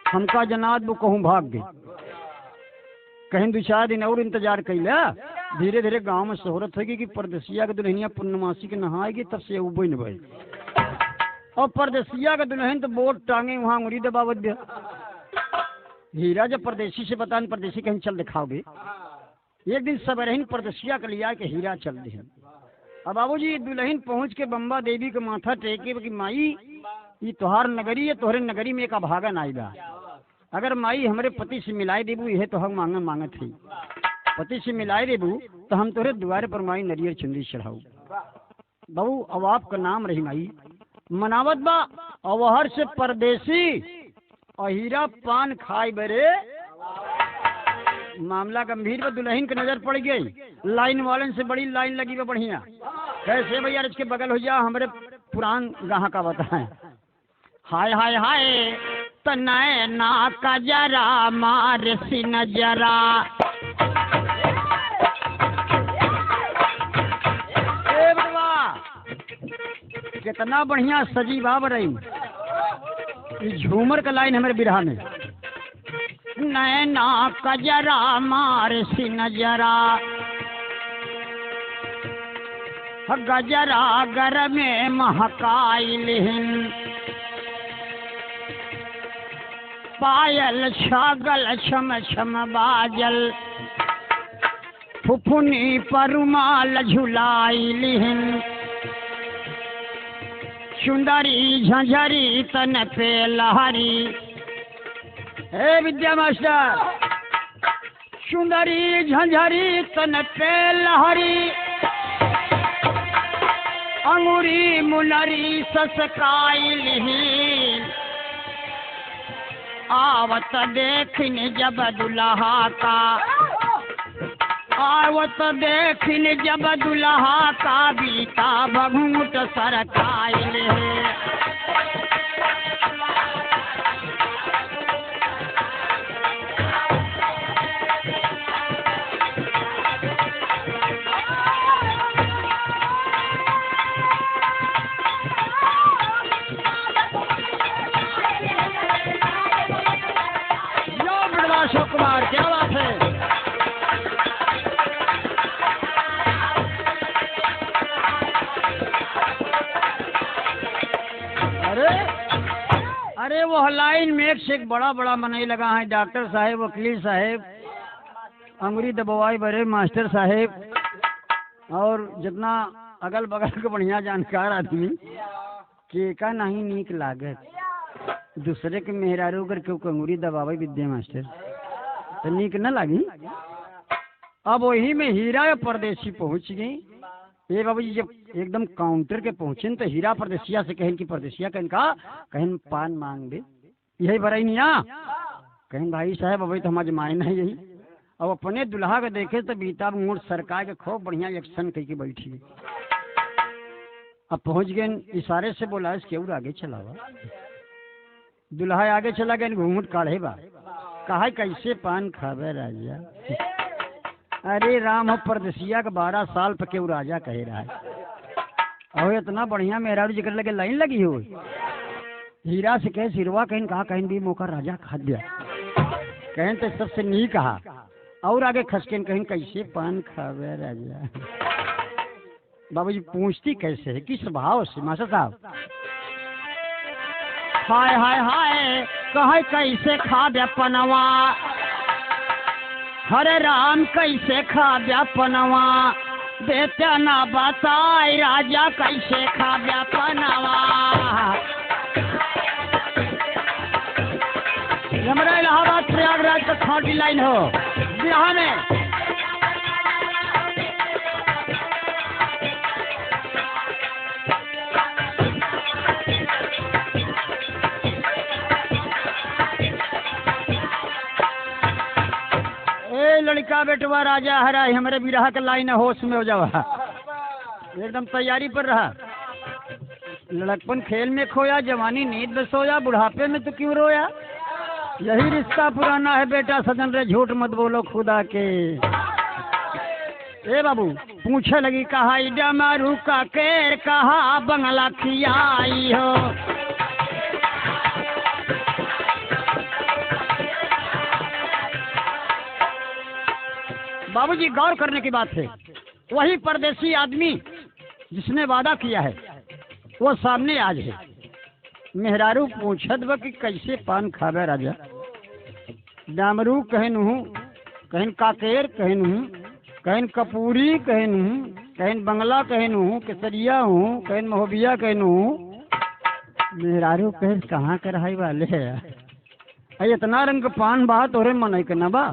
हमका जनात वो कहूँ भाग गई। कहन 2-4 दिन और इंतजार कैला। धीरे धीरे गांव में शोहरत होगी कि परदेसिया के दुल्हनिया पूर्णमासी के नहाएगी, तब से वो बन भाई। और परदेसिया का दुल्हन तो बोट टांगे वहाँ अंगुरी दबावत दिया। हीरा जब परदेसी से बतान, परदेसी कहीं चल दिखाओगे। एक दिन सबरहीन परदेसिया के लिया के हीरा चल दे। अब बाबूजी दुल्हन पहुँच के बम्बा देवी के माथा टेके कि माई ये तोहार नगरी है, तोहरे नगरी में एक अभागन आएगा। अगर माई हमारे पति से मिलाई देबू, यह तो हम मांगत थी, पति से मिलाई देबू तो हम तोहरे द्वारे पर माई नरियर चुंदी चढ़ाऊ। बाबू अब आपका नाम रही माई मनावत बा। अवहर से परदेसी और हीरा पान खाई बरे। मामला गंभीर में दुल्हन की नजर पड़ गई। लाइन वालन से बड़ी लाइन लगी बा बढ़िया। कैसे भैया इसके बगल हो जा, हमारे पुरान गाह का बताएं। हाय हाय हाय तनय ना का जरा मार सी नजरा। कितना बढ़िया सजी बाब रही। झूमर का लाइन हमारे बिरहा में। नैना कजरा मार सी नजरा, गजरा गर में महकाइलिन, पायल छागल छम छम बाजल, फुफुनी परुमाल झुलाइलिन, सुंदरी झंझरी तन पे लहरी। हे विद्या मास्टर, सुंदरी झंझरी तन पे लहरी, अंगूरी मुनरी ससकाइलिही, आवत देखने जब दुल्हा का, आवत देखिन जब दुल्हा का बीता बघूट सरकाइल है। अशोक कुमार क्या बात है। अरे वो लाइन में एक से एक बड़ा बड़ा मनई लगा है। डॉक्टर साहेब, वकील साहेब, अंगुरी दबवाई बड़े मास्टर साहेब, और जितना अगल बगल के बढ़िया जानकार आदमी के का नहीं नीक लागत दूसरे के मेहरारू कर के अंगुरी दबावे विद्या मास्टर तो नीक न लगी। अब वही में हीरा परदेसी पहुंच गई। ये बाबू जी जब एकदम काउंटर के पहुंचे तो हीरा परदेसिया से कहन की परदेसिया कहन पान मांग दे यही बराई नहीं आ कहन भाई साहब अभी तो हमारे मायना है यही। अब अपने दुल्हा के देखे तो बीता मूड सरकार के खूब बढ़िया एक्शन कह के बैठी। अब पहुंच गए इशारे से बोला इस केवल आगे चलावा। दुल्हा आगे चला गया घूंघट काढ़े बा कहा कैसे पान खावे राजा। अरे राम हो परदेसिया का 12 साल पे केवल राजा कहे रहा है और इतना बढ़िया मेहरारू जिक्र लगे लाइन लगी हो। हीरा से कहे सिरवा कहन कहा कहन भी मौका राजा खा दिया कहन तो सबसे नहीं कहा और आगे खसकेन कहन कैसे पान खावे राजा। बाबू जी पूछती कैसे है किस भाव से मास्टर साहब। हाय हाय हाय कहे कैसे खा दे पनवा हरे राम कैसे खा दे पनवा बेटा ना बताए राजा कैसे खा दे पनवा। हमारा इलाहाबाद प्रयागराज का खाटी लाइन हो बिहार में। लड़का बेटवा राजा हरा हमारे बिरहा का लाइन होश में हो जावा एकदम तैयारी पर रहा। लड़कपन खेल में खोया जवानी नींद में सोया बुढ़ापे में तो क्यों रोया। यही रिश्ता पुराना है बेटा सजन रे झूठ मत बोलो खुदा के। ए बाबू पूछे लगी कहा इडा मारू का केर कहा बंगला खियाई हो। बाबूजी गौर करने की बात है वही परदेसी आदमी जिसने वादा किया है वो सामने आज है। मेहरारू पूछत बा कि कैसे पान खावे राजा। डामरू कहन हूँ कहन काकेर कहन हूँ कहन कपूरी कहन हूँ कहन बंगला कहन हूँ केसरिया हूँ कहन महोबिया कहन हूँ। मेहरारू कहन कहाँ के रहाई वाले है इतना रंग पान बा तोरे मन के न बा।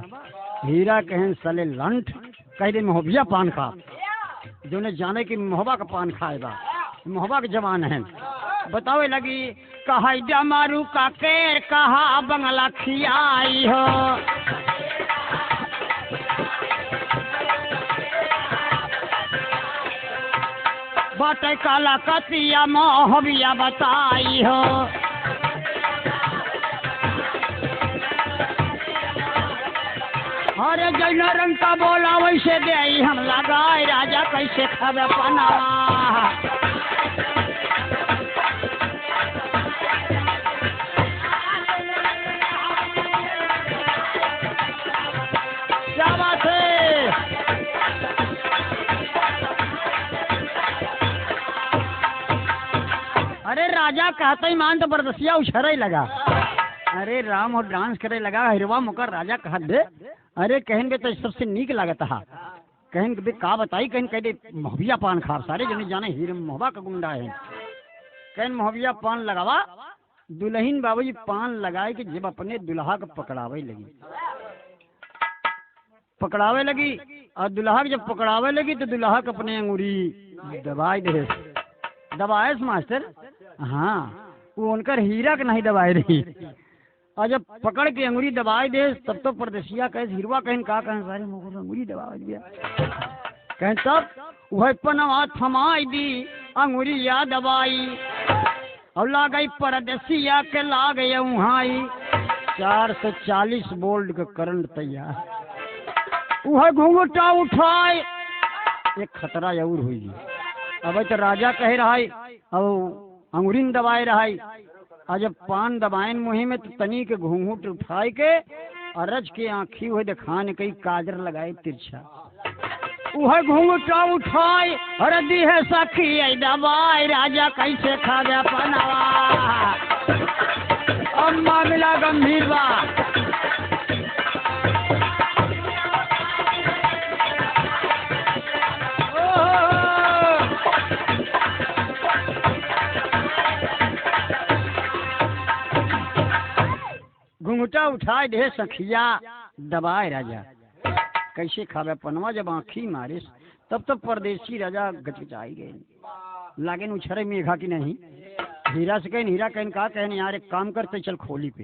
हीरा कहन सले लंठ कह दे महोबिया पान खा जो ने जाने की महोबा का पान खाएगा महोबा के जवान है। बतावे लगी कहा मारू का केर कहा बंगला खियाई हो। बाटे काला कतिया महोबिया बताई हो। अरे जैन रंग का बोला वैसे दे हम लगाए राजा कैसे खावे पनावा। क्या बात है। अरे राजा कहते ही मान तो बरदसिया उछरे लगा। अरे राम और डांस करे लगा हिरवा मुकर राजा कहा दे। अरे कहन बे तो सबसे नीक लागत हा कहन बे का बताई कहन कह दे महोबिया पान खा सारे जने जाने हीरे महोबा का गुंडा है। कहन महोबिया पान लगावा। दुल्हन बाबूजी पान लगाए कि जब अपने दुल्हा को पकड़ावे लगी और दुल्हा जब पकड़ावे लगी तो दुल्हा को अपने अंगूरी दबाए मास्टर। हाँ वो उनकर हीरा के नहीं दबाए रही और जब पकड़ के अंगुरी दबाई दे तब तो परदेसिया कहे हिरवा कहें का कहें सारे मुँह अंगुरी दबा दिया कहें तब वह पनवा थमाई दी अंगुरिया दबाई और ला गई परदेसिया के ला गए वहाई 440 वोल्ट का करंट तैयार वह घूंघटा उठाए एक खतरा जरूर हुई। अब तो राजा कह रहा है अब अंगुरीन दबाए रहा है और जब पान दबाएन मुँह में तो तनी के घूंघट उठाए के अरज के आँखी हुए दिखाने कई काजर लगाए तिरछा वह घूंघटा उठाए अरे दी है सखी दबाए राजा कैसे खा गया पनावा। अब मामला गंभीर बा घूंघटा उठाए दे सखिया दबाए राजा कैसे खावे पनवा जब आँखी मारिस तब तो परदेसी राजा गचगचाई गए लागे उछरे मेघा की नहीं हीरा से कहें हीरा कहन का कहन यार एक काम करते चल खोली पे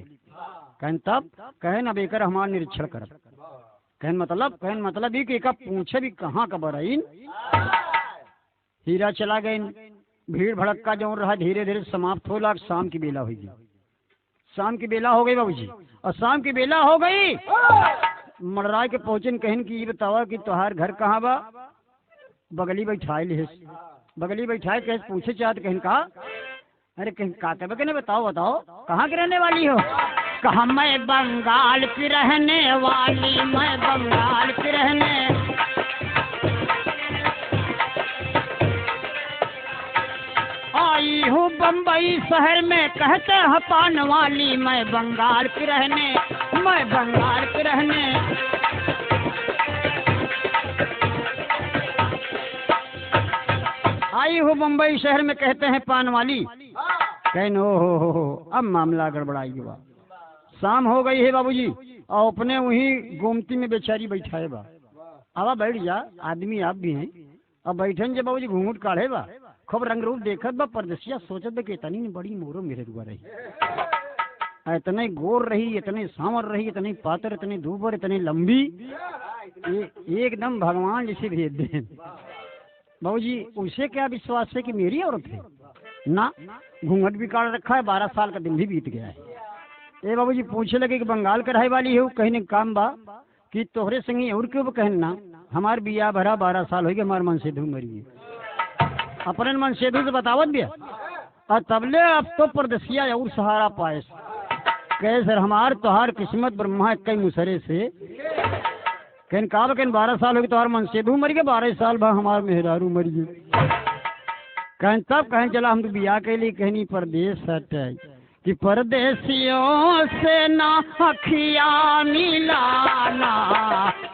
कहन तब कहन अब एक हमारा निरीक्षण कर कहन मतलब ही कि एक पूछे भी कहाँ का बरईन हीरा चला गए भीड़ भड़क्का जो रहा धीरे धीरे समाप्त हो लाग शाम की बेला हुई शाम की बेला हो गई बाबूजी और शाम की बेला हो गई मडराय के पहुंचन कहन की बतावा कि तुहार घर कहाँ बा बगली बैठाए ले बगली बैठाए कह पूछे चाहत कहन का अरे कहीं का कहने बताओ कहाँ के रहने वाली हो कहा मैं बंगाल की रहने वाली मैं बंगाल की रहने आई हूँ बम्बई शहर में कहते हैं पान वाली मैं बंगाल की रहने मैं बंगाल की रहने आई हूँ बम्बई शहर में कहते हैं पान वाली कहन हो अब मामला गड़बड़ाई हुआ शाम हो गई है बाबूजी और अपने वही गोमती में बेचारी बैठाए बा अब बैठ जा आदमी आप भी हैं अब बैठन जब बाबूजी घूंघट काढ़े बा खूब रंग रूप देखत बा परदेसिया सोचत बा कि इतनी बड़ी मोरो मेरे रुआ रही इतने गोर रही इतने सांवर रही इतनी पातर इतनी दूबर इतनी लंबी एकदम भगवान जैसे भेज दे बाबूजी उसे क्या विश्वास है कि मेरी औरत है ना घूंघट भी काट रखा है 12 साल का दिन भी बीत गया है। ए बाबूजी पूछे लगे कि बंगाल कढ़ाई वाली है कहीं काम बा कि तोहरे संगी और क्यों कहना हमार बिया भरा 12 साल हो गए हमारे मन से धू मरी अपने मन से धू से बतावत भी और तबले अब तो परदेसिया और सहारा पाए कहे सर हमार तोहार किस्मत ब्रह्मा कई मुसरे से कहन का कहन 12 साल हो गए तोहार मन से धू मरी गए 12 साल भा हमार मेहरारू मरी गए कहन तब कहन चला हम तो बिया के लिए कहनी परदेश हटे कि परदेसियों से ना अखिया मिलाना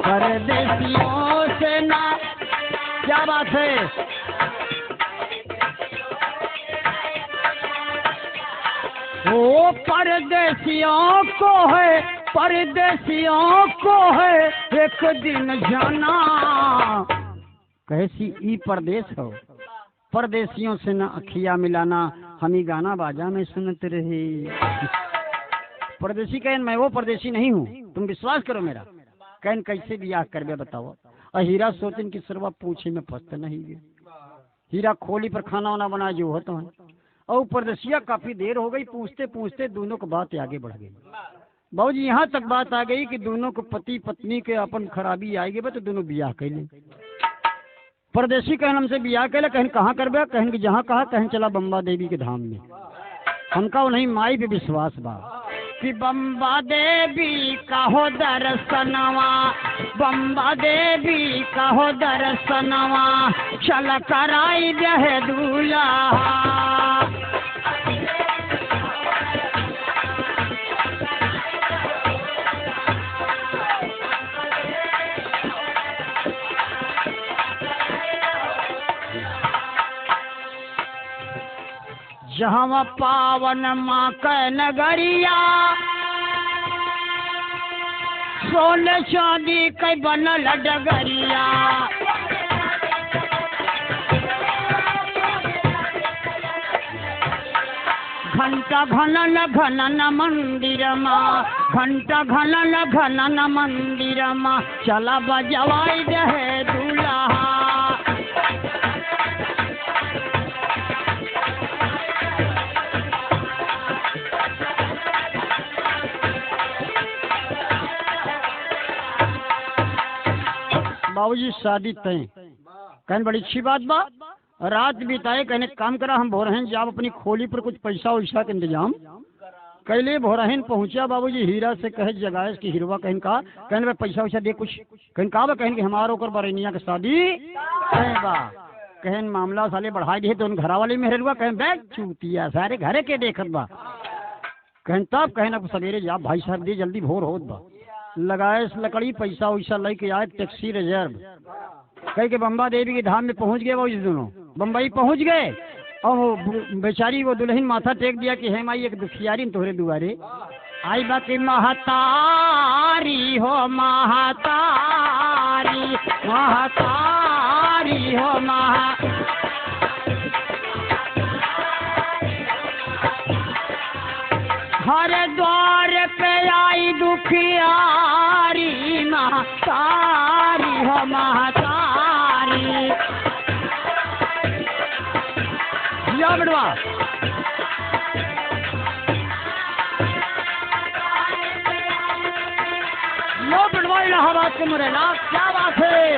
परदेसियों से ना क्या बात है वो परदेसियों को है एक दिन जाना कैसी ई परदेश हो परदेसियों से न अखिया मिलाना हम ही गाना बाजा में सुनते रहे परदेसी कहन मैं वो परदेसी नहीं हूँ तुम विश्वास करो मेरा कहन कैसे ब्याह करबे बताओ और हीरा सोचन की सरवा पूछे में फंसते नहीं गए हीरा खोली पर खाना वाना बना जो होता है और परदेसिया काफी देर हो गई पूछते पूछते दोनों को बात आगे बढ़ गई बाबूजी यहाँ तक बात आ गई कि दोनों को पति पत्नी के अपन खराबी आएगी तो दोनों ब्याह कर ले परदेसी कहन हमसे ब्याह कर ले कहन कहाँ करबे कहन कि जहाँ कहा कहन चला बम्बा देवी के धाम में हमका नहीं माई पे विश्वास बा कि बम्बा देवी का हो दर्शनवा बम्बा देवी का हो दर्शनवा चल कराई जहे दूल्हा जहाँ पावन माँ क नगरिया सोने चांदी के बनल डगरिया घंटा घनन घनन मंदिरमा, घंटा घनन घनन मंदिरमा, चला बजवाई रहे दूल्हा। बाबूजी शादी तय कहने बड़ी अच्छी बात बा। रात बिताए कहने काम करा हम भोरहन जाब अपनी खोली पर कुछ पैसा वैसा के इंतजाम कैले। भोरहन पहुंचा बाबूजी हीरा से कहे जगाएस की हीरवा कहन का कहने भाई पैसा वैसा दे कुछ कहन का कहन कि हमारो ओकर बरैनिया के शादी कहे बा। कहन मामला साले बढ़ाई दिए तो उन घरा वाले में हेरुआ कहन बैग चूतिया सारे घरे के देखत बा। कहन तब कहन अब सवेरे जा भाई साहब दे जल्दी भोर होत बा। लगाए लकड़ी पैसा वैसा लेके आए टैक्सी रिजर्व कह के बम्बा देवी के धाम में पहुंच गए। वो इस दोनों बम्बई पहुंच गए और वो बेचारी वो दुल्हन माथा टेक दिया कि हे माई एक दुखियारी तोहरे दुआरे आई बा कि महतारी हो महतारी महतारी हो हर द्वार पे आई दुखियारी महतारी हो महतारी। या बड़वा लो बड़वा इलाहाबाद के मुरेला क्या बात है।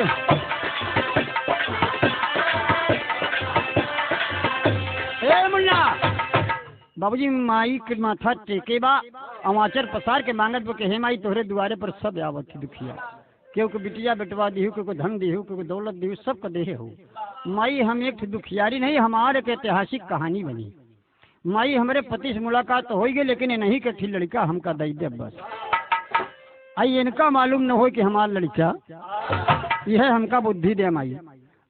ए मुन्ना बाबूजी माई के माथा टेके बा अमाचर पसार के मांगत बो के हे माई तोहरे दुआरे पर सब आवत दुखिया क्योंकि बिटिया बेटवा दिहु क्योंकि धन दिहु क्योंकि दौलत दिहु सब का देहे हो। माई हम एक दुखियारी नहीं हमारे एक ऐतिहासिक कहानी बनी। माई हमारे पति से मुलाकात तो हो गई लेकिन नहीं के थी लड़का हमका दई दे बस आई इनका मालूम न हो कि हमारा लड़का यह हमका बुद्धि दे माई।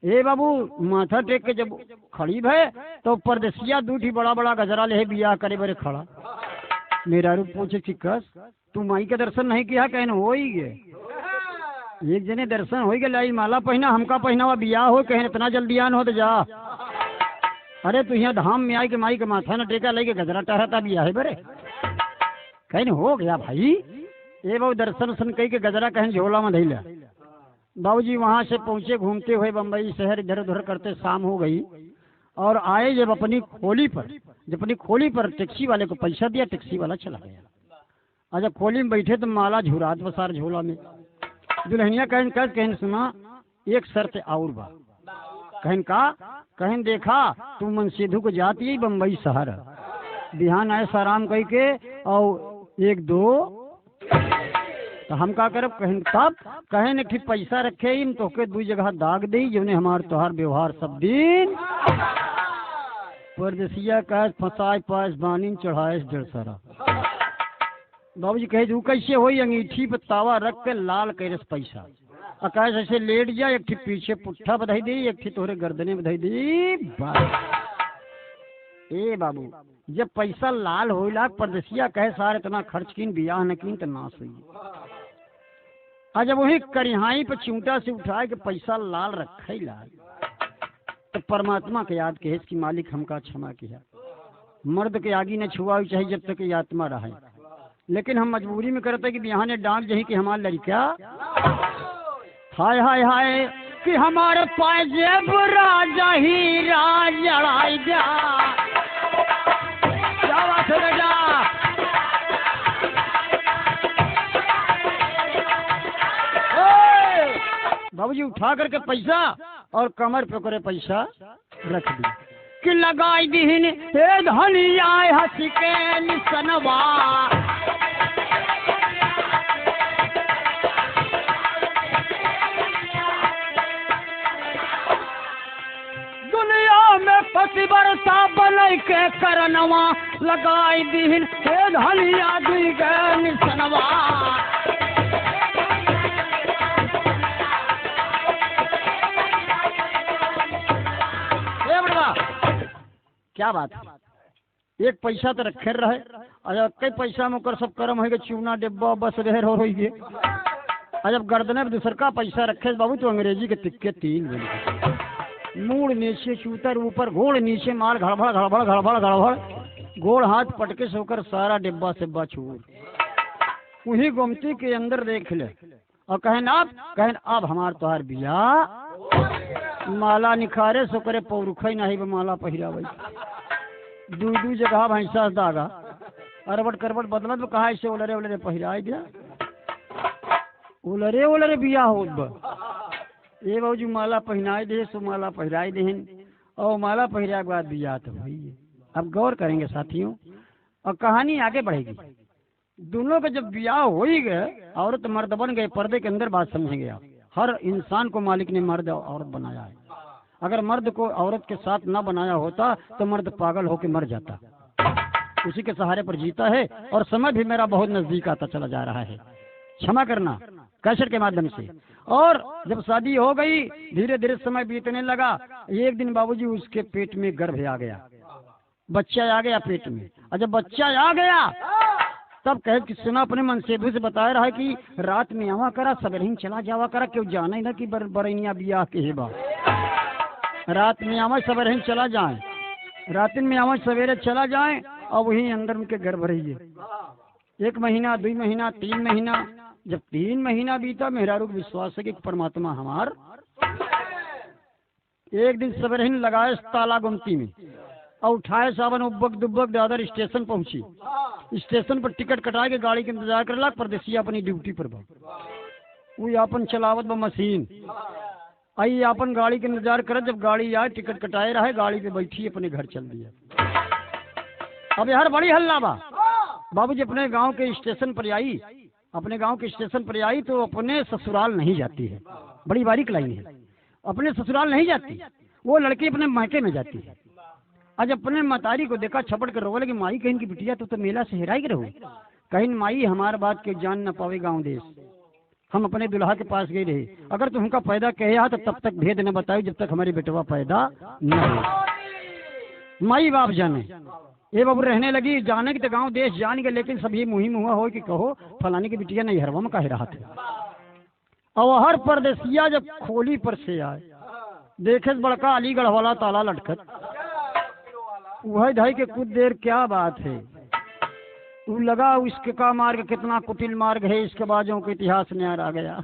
ए बाबू माथा टेक के जब खड़ी भे तो परदेसिया दूठी बड़ा बड़ा गजरा ले बियाह करे बरे खड़ा। मेरा रूप पूछे चिक्कस तू माई का दर्शन नहीं किया कहन हो ही गए। एक जने दर्शन हो गए लाई माला पहना हमका पहना हुआ बियाह हो कहन इतना जल्दी आन हो तो जा। अरे तू यहाँ धाम में आई के माई के माथा न टेका लेके गजरा टहराता बियाह है बरे कहन हो गया भाई। ए बाबू दर्शन उर्शन कही के गजरा कहन झोला में धैला। बाबूजी वहाँ से पहुँचे घूमते हुए बम्बई शहर इधर उधर करते शाम हो गई और आए जब अपनी खोली पर टैक्सी वाले को पैसा दिया टैक्सी वाला चला गया। और जब खोली में बैठे तो माला झुरात बसार झोला में। दुल्हनिया कहन सुना एक शर्त और बा कहन का कहन देखा तू मनसीधु को जाती है बम्बई शहर बिहान आए साराम कही के और एक दो तो हम का करब कहन तब कहन एक पैसा रखे ही तो के दू जगह दाग दी जोने हमार तोहार व्यवहार सब दिन परदेसिया कह फंसाए पास बानी चढ़ाए डेढ़ सारा। बाबूजी कहे तू कैसे हो अंगीठी पे तावा रख के लाल कैरस पैसा आकाश ऐसे लेट जा एक पीछे पुट्ठा बधाई दी एक तोहरे गर्दने बधाई दी। ए बाबू जब पैसा लाल हो लाख परदेसिया कहे सार इतना खर्च कीन बियाह न कीन तो नाश हुई। आज जब वही करिहाई पे चिमटा से उठाए के पैसा लाल रखा ही लाल तो परमात्मा के याद के इसकी मालिक हमका क्षमा किया। मर्द के आगे न छुआ चाहिए जब तक ये आत्मा रहे लेकिन हम मजबूरी में करते कि बिहार ने डांट जही कि हमारा लड़का हाय हाय हाय कि हमारे पास जब राजा ही राज लड़ाई जा क्या बात है बेटा। बाबूजी उठा करके पैसा और कमर पे करे पैसा रख दी कि लगाई दीन हे धनिया हंस के निसनवा दुनिया में पति बरसा बन के करनवा लगाई दीन हे धनिया दी के निसनवा। क्या बात है एक पैसा तो रखे रहे और कई पैसा में कर सब कर्म है चूना डिब्बा बस रहे हो रही है। और जब गर्दने में दूसर का पैसा रखे बाबू तो अंग्रेजी के तिक्के तीन बने मूड नीचे चूतर ऊपर घोड़ नीचे माल घड़बड़ घड़बड़ घड़बड़ घड़बड़ गोड़ हाथ पटके से होकर सारा डिब्बा सिब्बा छूर वही गोमती के अंदर देख ले और कहन अब हमार तोहार बिया माला निखारे सो करे पौरुखई नहीं माला पहिरावे दू जगह भैंसा दागा अरबट करबट बदलत में कहा ऐसे उलरे उलरे पहिराई दिया उलरे उलरे बिया हो ये बाबूजी माला पहनाई दे सो माला पहिराई देहन और माला पहिरा के बाद बिया तो हुई है। अब गौर करेंगे साथियों और कहानी आगे बढ़ेगी। दोनों का जब बिया हो ही गए औरत मर्द बन गए पर्दे के अंदर बात समझेंगे आप। हर इंसान को मालिक ने मर्द और औरत बनाया है। अगर मर्द को औरत के साथ ना बनाया होता तो मर्द पागल होकर मर जाता। उसी के सहारे पर जीता है और समय भी मेरा बहुत नजदीक आता चला जा रहा है, क्षमा करना कैसेट के माध्यम से। और जब शादी हो गई धीरे धीरे समय बीतने लगा। एक दिन बाबूजी उसके पेट में गर्भ आ गया, बच्चा आ गया पेट में। और जब बच्चा आ गया तब कहे कि सुना अपने मन से बताया रहा है कि रात में आवा करा सवेरे ही चला जावा करा, क्यों जाना ही ना कि बरैनिया बियाह के हेबा। रात में आवा सवेरे ही चला जाए, रात में आवा सवेरे चला जाए और वही अंदर उनके गर्भ रहिए। 1 महीना 2 महीना 3 महीना। जब 3 महीना बीता मेहरारू को विश्वास है कि परमात्मा हमार। एक दिन सवेरे ही लगाए ताला गुमती में और उठाए सावन उब्बक दुब्बक दादर स्टेशन पहुंची। स्टेशन पर टिकट कटा के गाड़ी के इंतजार कर ला। परदेसिया अपनी ड्यूटी पर वो अपन चलावत ब मशीन आई अपन गाड़ी के इंतजार कर। जब गाड़ी आए टिकट कटाए रहे गाड़ी पे बैठी अपने घर चल दिया। अब यार बड़ी हल्ला बा। बाबूजी अपने गांव के स्टेशन पर आई, अपने गांव के स्टेशन पर आई तो अपने ससुराल नहीं जाती है। बड़ी बारीक लाइन है, अपने ससुराल नहीं जाती, वो लड़की अपने मायके में जाती है। आज अपने मतारी को देखा छपड़ कर रोने लगी। माई कहीं की बिटिया तो मेला से हेराई रहो। कहीं माई हमार बात के जान न पावे गाँव देश। हम अपने दुल्हा के पास गए रहे, अगर तुमका पैदा कहे तो तब तक भेद न बताओ जब तक हमारी बेटवा पैदा न हो। माई बाप जाने ये बाबू रहने लगी। जाने की तो गाँव देश जान गए, लेकिन सभी मुहिम हुआ हो कि कहो फलाने की बिटिया नहीं हरवा में कह रहा था। और हर परदेसिया जब खोली पर से आए देखे बड़का अलीगढ़ वाला ताला लटकत वही ढाई के कुछ देर क्या बात है। वो लगा उसके का मार्ग कितना कुटिल मार्ग है, इसके बाजों के इतिहास में आ गया।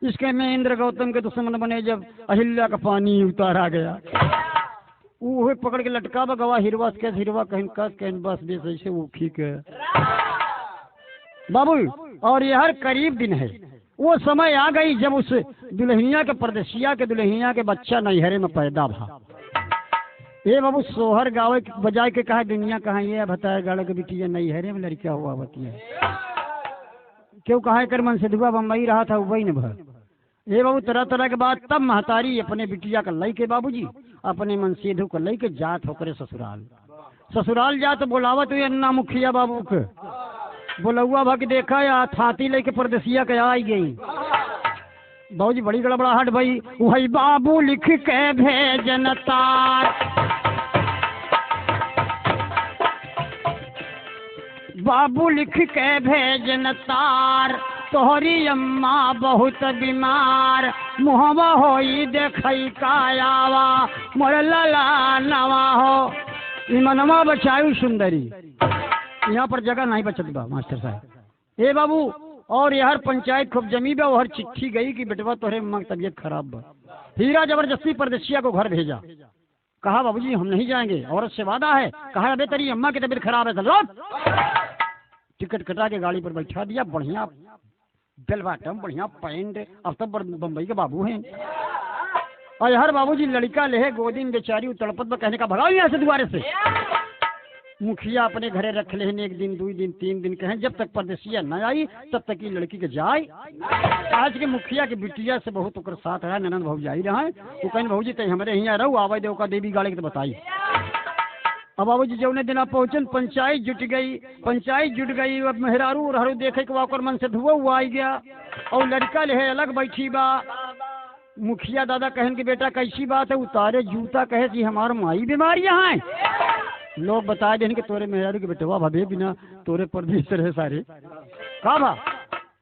इसके में इंद्र गौतम के दुश्मन बने जब अहिल्या का पानी उतारा गया। वो पकड़ के लटका बगवा हिरवा कैसे हिरवा कहीं कस कहीं बस बेस ऐसे वो ठीक है बाबू। और ये हर करीब दिन है, वो समय आ गई जब उस दुल्हनिया के परदेसिया के दुल्हनिया के बच्चा नैहरे में पैदा भा। ये बाबू सोहर गावे बजाय के कहा दुनिया कहाँ ये बताया गाड़ो के बिटिया नैहरे में लड़किया हुआ बतिया क्यों कहा कर मन से दुआ बम्बई रहा था वही न भर। ये बाबू तरह तरह के बाद तब महतारी अपने बिटिया का लई के बाबूजी अपने मन सेधु को लई के जात होकर ससुराल। ससुराल जा तो बोलावा तो अन्ना मुखिया बाबू के बोलौआ भग देखा या थाती लेके परदेसिया के आई गई। बाबूजी बड़ी गड़बड़ाहट भाई। वही बाबू लिख के भेजन तार, बाबू लिख के भेजन तार, तोहरी अम्मा बहुत बीमार, मुहवा होई देखई कायावा मोर लला नवा हो। मनवा बचायु सुंदरी, यहाँ पर जगह नहीं बचत बा मास्टर साहब। ए बाबू और यार पंचायत खूब जमी बा। हर चिट्ठी गई कि बेटवा तोहरे अम्मा की तबीयत खराब बा। हीरा जबरदस्ती परदेसिया को घर भेजा। कहा बाबूजी हम नहीं जाएंगे, औरत से वादा है। कहा अबे तेरी अम्मा की तबीयत खराब है तो टिकट कटा के गाड़ी पर बैठा दिया। बढ़िया बेल बाटम बढ़िया पैंट, अब तो बम्बई के बाबू हैं। और हर बाबूजी लड़का ले गोदी में बेचारी तड़पत में कहने का भगाओ यहाँ से दोबारे से। मुखिया अपने घरे रख ले 1 दिन 2 दिन 3 दिन कहें जब तक परदेसिया न आई तब तक ये लड़की के जाए। आज के मुखिया के बिटिया से बहुत ओकर साथ है ननद भौजाई रहा है। वो कहें भौजी तय हमारे यहाँ रहू आवे देव का देवी गाड़ी के तो बताई। अब बाबूजी जौने दिन पहुंचन पंचायत जुट गई। अब मेहरारू और देखे के वाकर मन से धुआ हुआ आई गया और लड़का ले अलग बैठी बा। मुखिया दादा कहन कि बेटा कैसी बात है, उतारे जूता कहे कि हमार माई बीमारियां हैं। लोग बता दें कि तोरे मेहरारू के बेटवा भवे बिना तोरे परदेश रहे सारे का बा।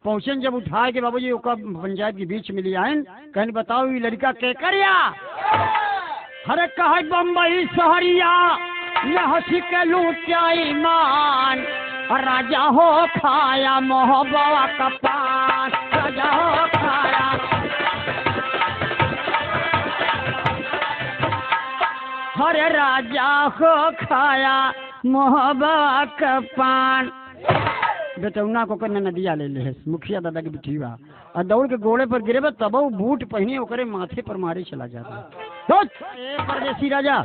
पहुंचन जब उठाए के बाबूजी ओका पंचायत के बीच में ले आए। कहन बताओ ये लड़का के करिया। हरे कहा बम्बई शहरिया हंसी के लूटिया ईमान, राजा हो खाया मोहब्बा का पान, राजा हो खाया। हरे राजा हो खाया मोहब्बा का पान। बेटौना को करने नदिया ले ले मुखिया दादा की बिटिया और दौड़ के घोड़े पर गिरे बा तब वो बूट पहने ओकरे माथे पर मारे चला जाता। तो परदेसी राजा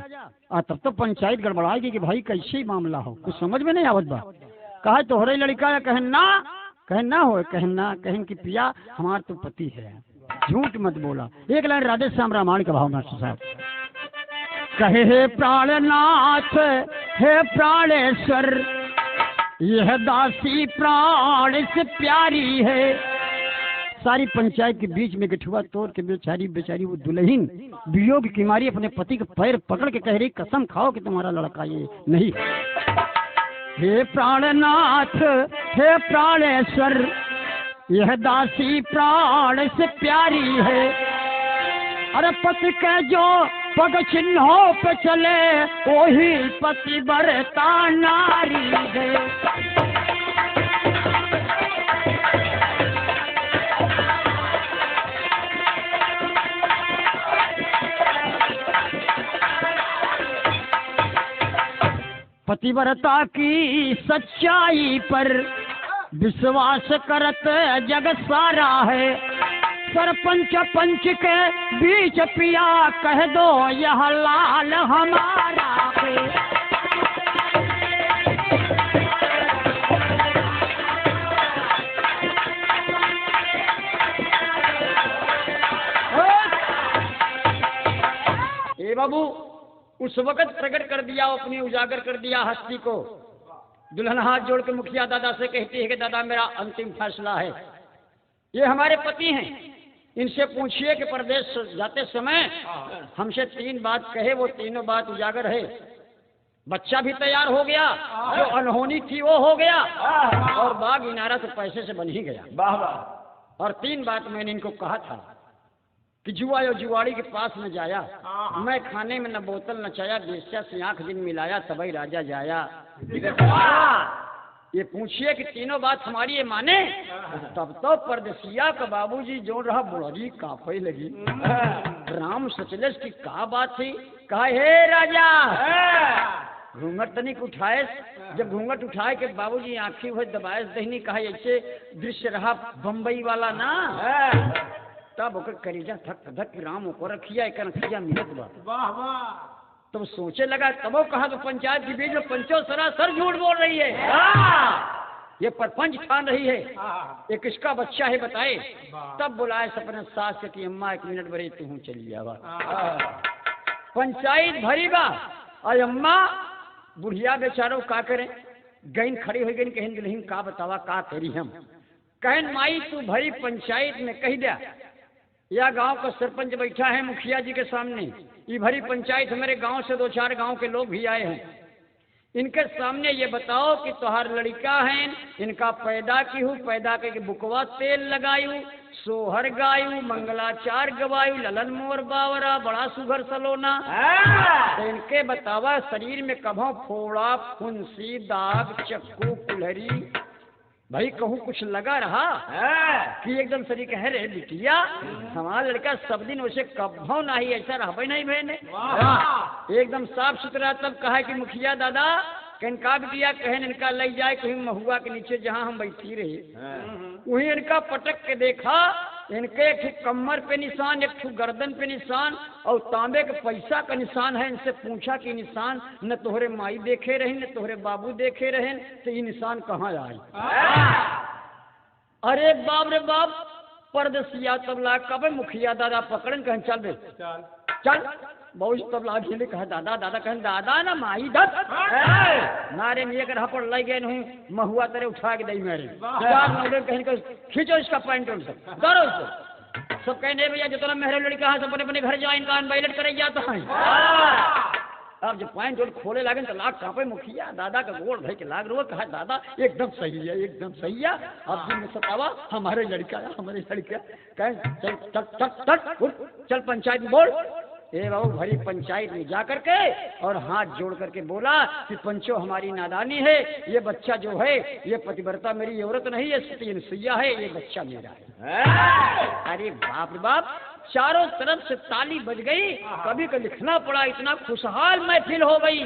तब तो पंचायत गड़बड़ाएगी कि भाई कैसे ही मामला हो, कुछ समझ में नहीं आवत बा। कहा तोहरे लड़का है, कहन ना हो, कहन कि पिया हमार तो पति है, झूठ मत बोला। एक लाइन राधे श्याम रामायण का भाव मास्टर साहब कहे, हे प्राणनाथ हे प्राणेश्वर, यह दासी प्राण से प्यारी है। सारी पंचायत के बीच में गठुआ तोड़ के बेचारी वो दुल्हन वियोग की मारी अपने पति के पैर पकड़ के कह रही, कसम खाओ कि तुम्हारा लड़का ये नहीं। हे प्राणनाथ हे प्राणेश्वर, यह दासी प्राण से प्यारी है। अरे पति के जो पग चिन्हों पे चले, वही पति बरता नारी है। पतिव्रता की सच्चाई पर विश्वास करत जग सारा है। सरपंच पंच के बीच पिया कह दो, यह लाल हमारा है। ए बाबू उस वक्त प्रकट कर दिया, अपनी उजागर कर दिया हस्ती को। दुल्हन हाथ जोड़ के मुखिया दादा से कहती है कि दादा मेरा अंतिम फैसला है, ये हमारे पति हैं, इनसे पूछिए कि प्रदेश जाते समय हमसे 3 बात कहे, वो तीनों बात उजागर है। बच्चा भी तैयार हो गया, जो अनहोनी थी वो हो गया, और बाग इनारा तो पैसे से बन ही गया। और 3 बात मैंने इनको कहा था कि जुआ या जुआड़ी के पास न जाया, मैं खाने में न बोतल न चाया, बेस्या से आंख दिन मिलाया, तबई राजा जाया। ये पूछिए कि तीनों बात हमारी ये माने। तब तो परदेसिया का बाबूजी जो रहा बुढ़ी काफे लगी। राम सचलस की का बात थी, कहा हे राजा घूंघट तनिक उठाए। जब घूंघट उठाए के बाबूजी आंखी हुए दबाए दहनी, कहा ऐसे दृश्य रहा बम्बई वाला ना। तब ओकर करीजा धक धक राम ओकर रखिया एक रखिया मिलत बा। वाह वाह। तब सोचे लगा, तब वो कहा तो पंचायत के बीच में पंचो सरासर झूठ बोल रही है, ये परपंच ठान रही है, ये किसका बच्चा है बताए। तब बुलाए सपने सास से कि अम्मा 1 मिनट बड़े तू चली जावा। पंचायत भरी बा और अम्मा बुढ़िया बेचारो का करें, गईन खड़ी हो गई, कहें दुल्हन का बतावा का तेरी हम। कहन माई तू भरी पंचायत में कह दिया, या गांव का सरपंच बैठा है मुखिया जी के सामने, ये भरी पंचायत हमारे गांव से 2-4 गांव के लोग भी आए हैं, इनके सामने ये बताओ कि तुहार लड़का है, इनका पैदा की हूँ, पैदा करके बुकवा तेल लगायू, सोहर गायू, मंगलाचार गवायू, ललन मोर बावरा, बड़ा सुघर सलोना। तो इनके बतावा शरीर में कभों फोड़ा, फुंसी, दाग, चक्कू, कुल्हरी, भाई कहूँ कुछ लगा रहा कि एकदम शरीर कह रहे बिटिया हमारा लड़का सब दिन वैसे कभों नहीं ऐसा रह नहीं बहने, एकदम साफ सुथरा। तब कहा कि मुखिया दादा कहन का बिटिया, कहन इनका ले जाए कहीं महुआ के नीचे जहाँ हम बैठी रहे, वहीं इनका पटक के देखा, इनके एक कमर पे निशान, एक गर्दन पे निशान और तांबे के पैसा का निशान है। इनसे पूछा कि निशान न तोहरे माई देखे रहे न तोहरे बाबू देखे रहे, तो ये निशान कहाँ आए। अरे बाप रे बाप, परदेसिया तबला कब मुखिया दादा पकड़न कहन चल बे चल बहुत तबला खेले। कहा दादा दादा, कहन दादा ना माई दत नारे में अगर हपड़ लग गए नहीं महुआ तेरे उठा के दई मेरे 4 नौकर कहन को खींचो इसका पैंट उन सब करो इसको। सब कहने भैया जितना मेहरे लड़का है सब अपने अपने घर जाए, इनका अनबाइलेट करे जाता है। अब जब पैंट उन खोले लगे तो लाग कांपे मुखिया दादा का गोड़ धर के लाग रो। कहा दादा एकदम सही है, एकदम सही है, अब दिन में सतावा हमारे लड़का है, हमारे लड़का। कहें चल चल चल चल चल पंचायत में बोल, ए बाबू भरी पंचायत में जा करके और हाथ जोड़ करके बोला कि पंचो हमारी नादानी है, ये बच्चा जो है ये पतिव्रता मेरी औरत नहीं है, सती सैया है, ये बच्चा मेरा है। अरे बाप रे बाप, चारों तरफ से ताली बज गई। कभी को लिखना पड़ा, इतना खुशहाल महफिल हो गई।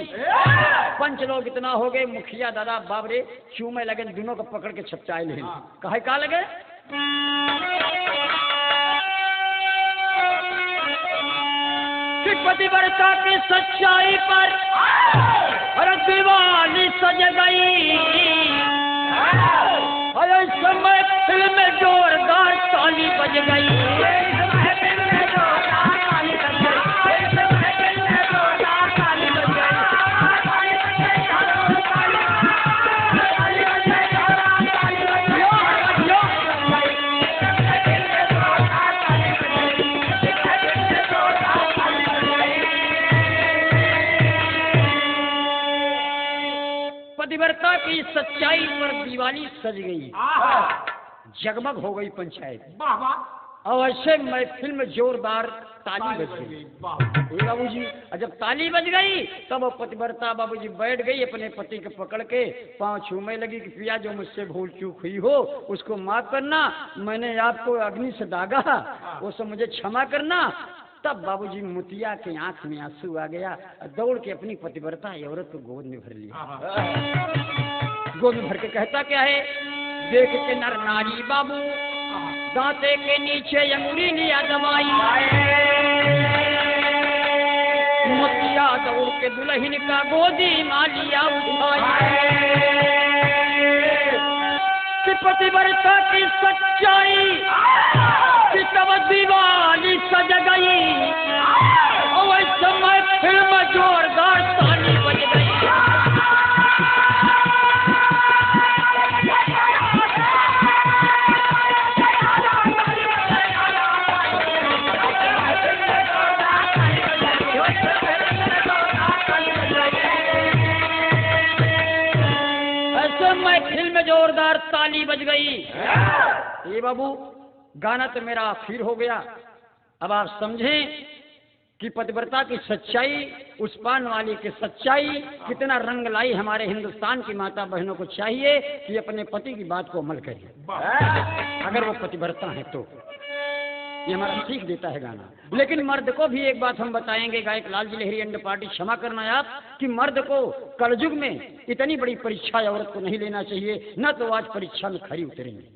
पंच लोग इतना हो गए, मुखिया दादा बाबरे चूमे लगे, दोनों को पकड़ के छपचाए ले कहे का लगे। पतिव्रता की सच्चाई पर अरे दीवानी सज गई। अरे समय फिल्म में जोरदार ताली बज गई। पतिव्रता की सच्चाई पर दीवानी सज गई, जगमग हो गई पंचायत। और ऐसे महफिल में जोरदार ताली बज गई। बाबूजी जब ताली बज गई तब वो पतिव्रता बाबूजी बैठ गई, अपने पति को पकड़ के पाँव छूने लगी कि पिया जो मुझसे भूल चूक हुई हो उसको माफ करना, मैंने आपको अग्नि से दागा, वो सब मुझे क्षमा करना। तब बाबूजी मुतिया के आंख में आंसू आ गया, दौड़ के अपनी पतिव्रता औरत को गोद में भर लिया। गोद में भर के कहता क्या है, देख के नर नारी बाबू दांते के नीचे अंगुली लिया दबाई। मुतिया दौड़ के दुल्हन का गोदी मालिया उठाई। पतिव्रता की सच्चाई कि तब दीवानी सज गई। और समय फिल्म जोरदार ताली बज गई। फिल्म जोरदार ताली बज गई। ये बाबू गाना तो मेरा आखिर हो गया। अब आप समझें कि पतिव्रता की सच्चाई, उस पान वाली की सच्चाई कितना रंग लाई। हमारे हिंदुस्तान की माता बहनों को चाहिए कि अपने पति की बात को अमल करें, अगर वो पतिव्रता है तो। ये हमारा सीख देता है गाना। लेकिन मर्द को भी एक बात हम बताएंगे, गायक लालजी लहरी एंड पार्टी, क्षमा करना है आप, कि मर्द को कलयुग में इतनी बड़ी परीक्षा औरत को नहीं लेना चाहिए, न तो आज परीक्षा में खरी उतरेंगे।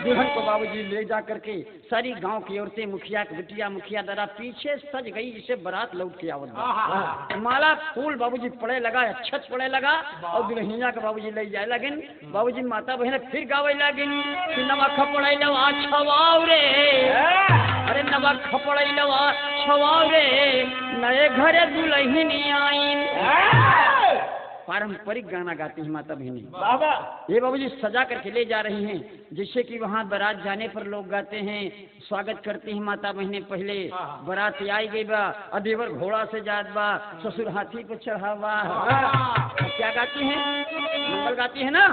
दुल्हन को बाबूजी ले जा करके सारी गांव की औरतें, मुखिया की बिटिया, मुखिया दादा पीछे सज गई जिसे बारात लौट के आवत। माला फूल बाबूजी पड़े लगा, अच्छत पड़े लगा, और दुल्हनिया के बाबूजी ले जाए लगिन। बाबूजी माता बहन फिर गावे लगिन कि नमक पड़े लवा छवाव रे, अरे नमक पड़े लवा छवाव रे, नए घरे दुल्हनी आईन। पारंपरिक गाना गाती हैं माता बहनी। बाबा ये बाबूजी सजा करके ले जा रही हैं, जिससे कि वहाँ बारात जाने पर लोग गाते हैं, स्वागत करती हैं माता बहने। पहले बारात आई गई बा, अदेवर घोड़ा से जात बा, ससुर हाथी को चढ़ावा। क्या गाती हैं? मंगल गाती है ना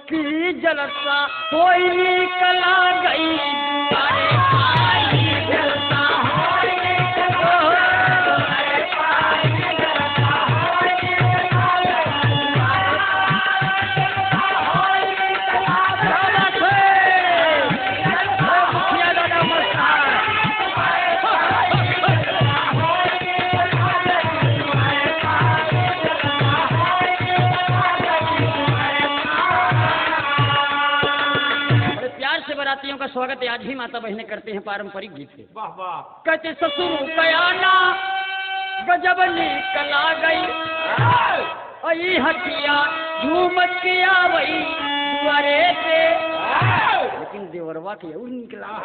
कि जलसा कोई निकला गई, अरे आई जलसा का स्वागत आज भी माता बहनें करते हैं पारंपरिक गीत से। वाह वाह। कहते ससुर कयाना गजब निकला गई, आई हटिया झूम के आवई दुआरे पे, लेकिन देवरवा के निकला।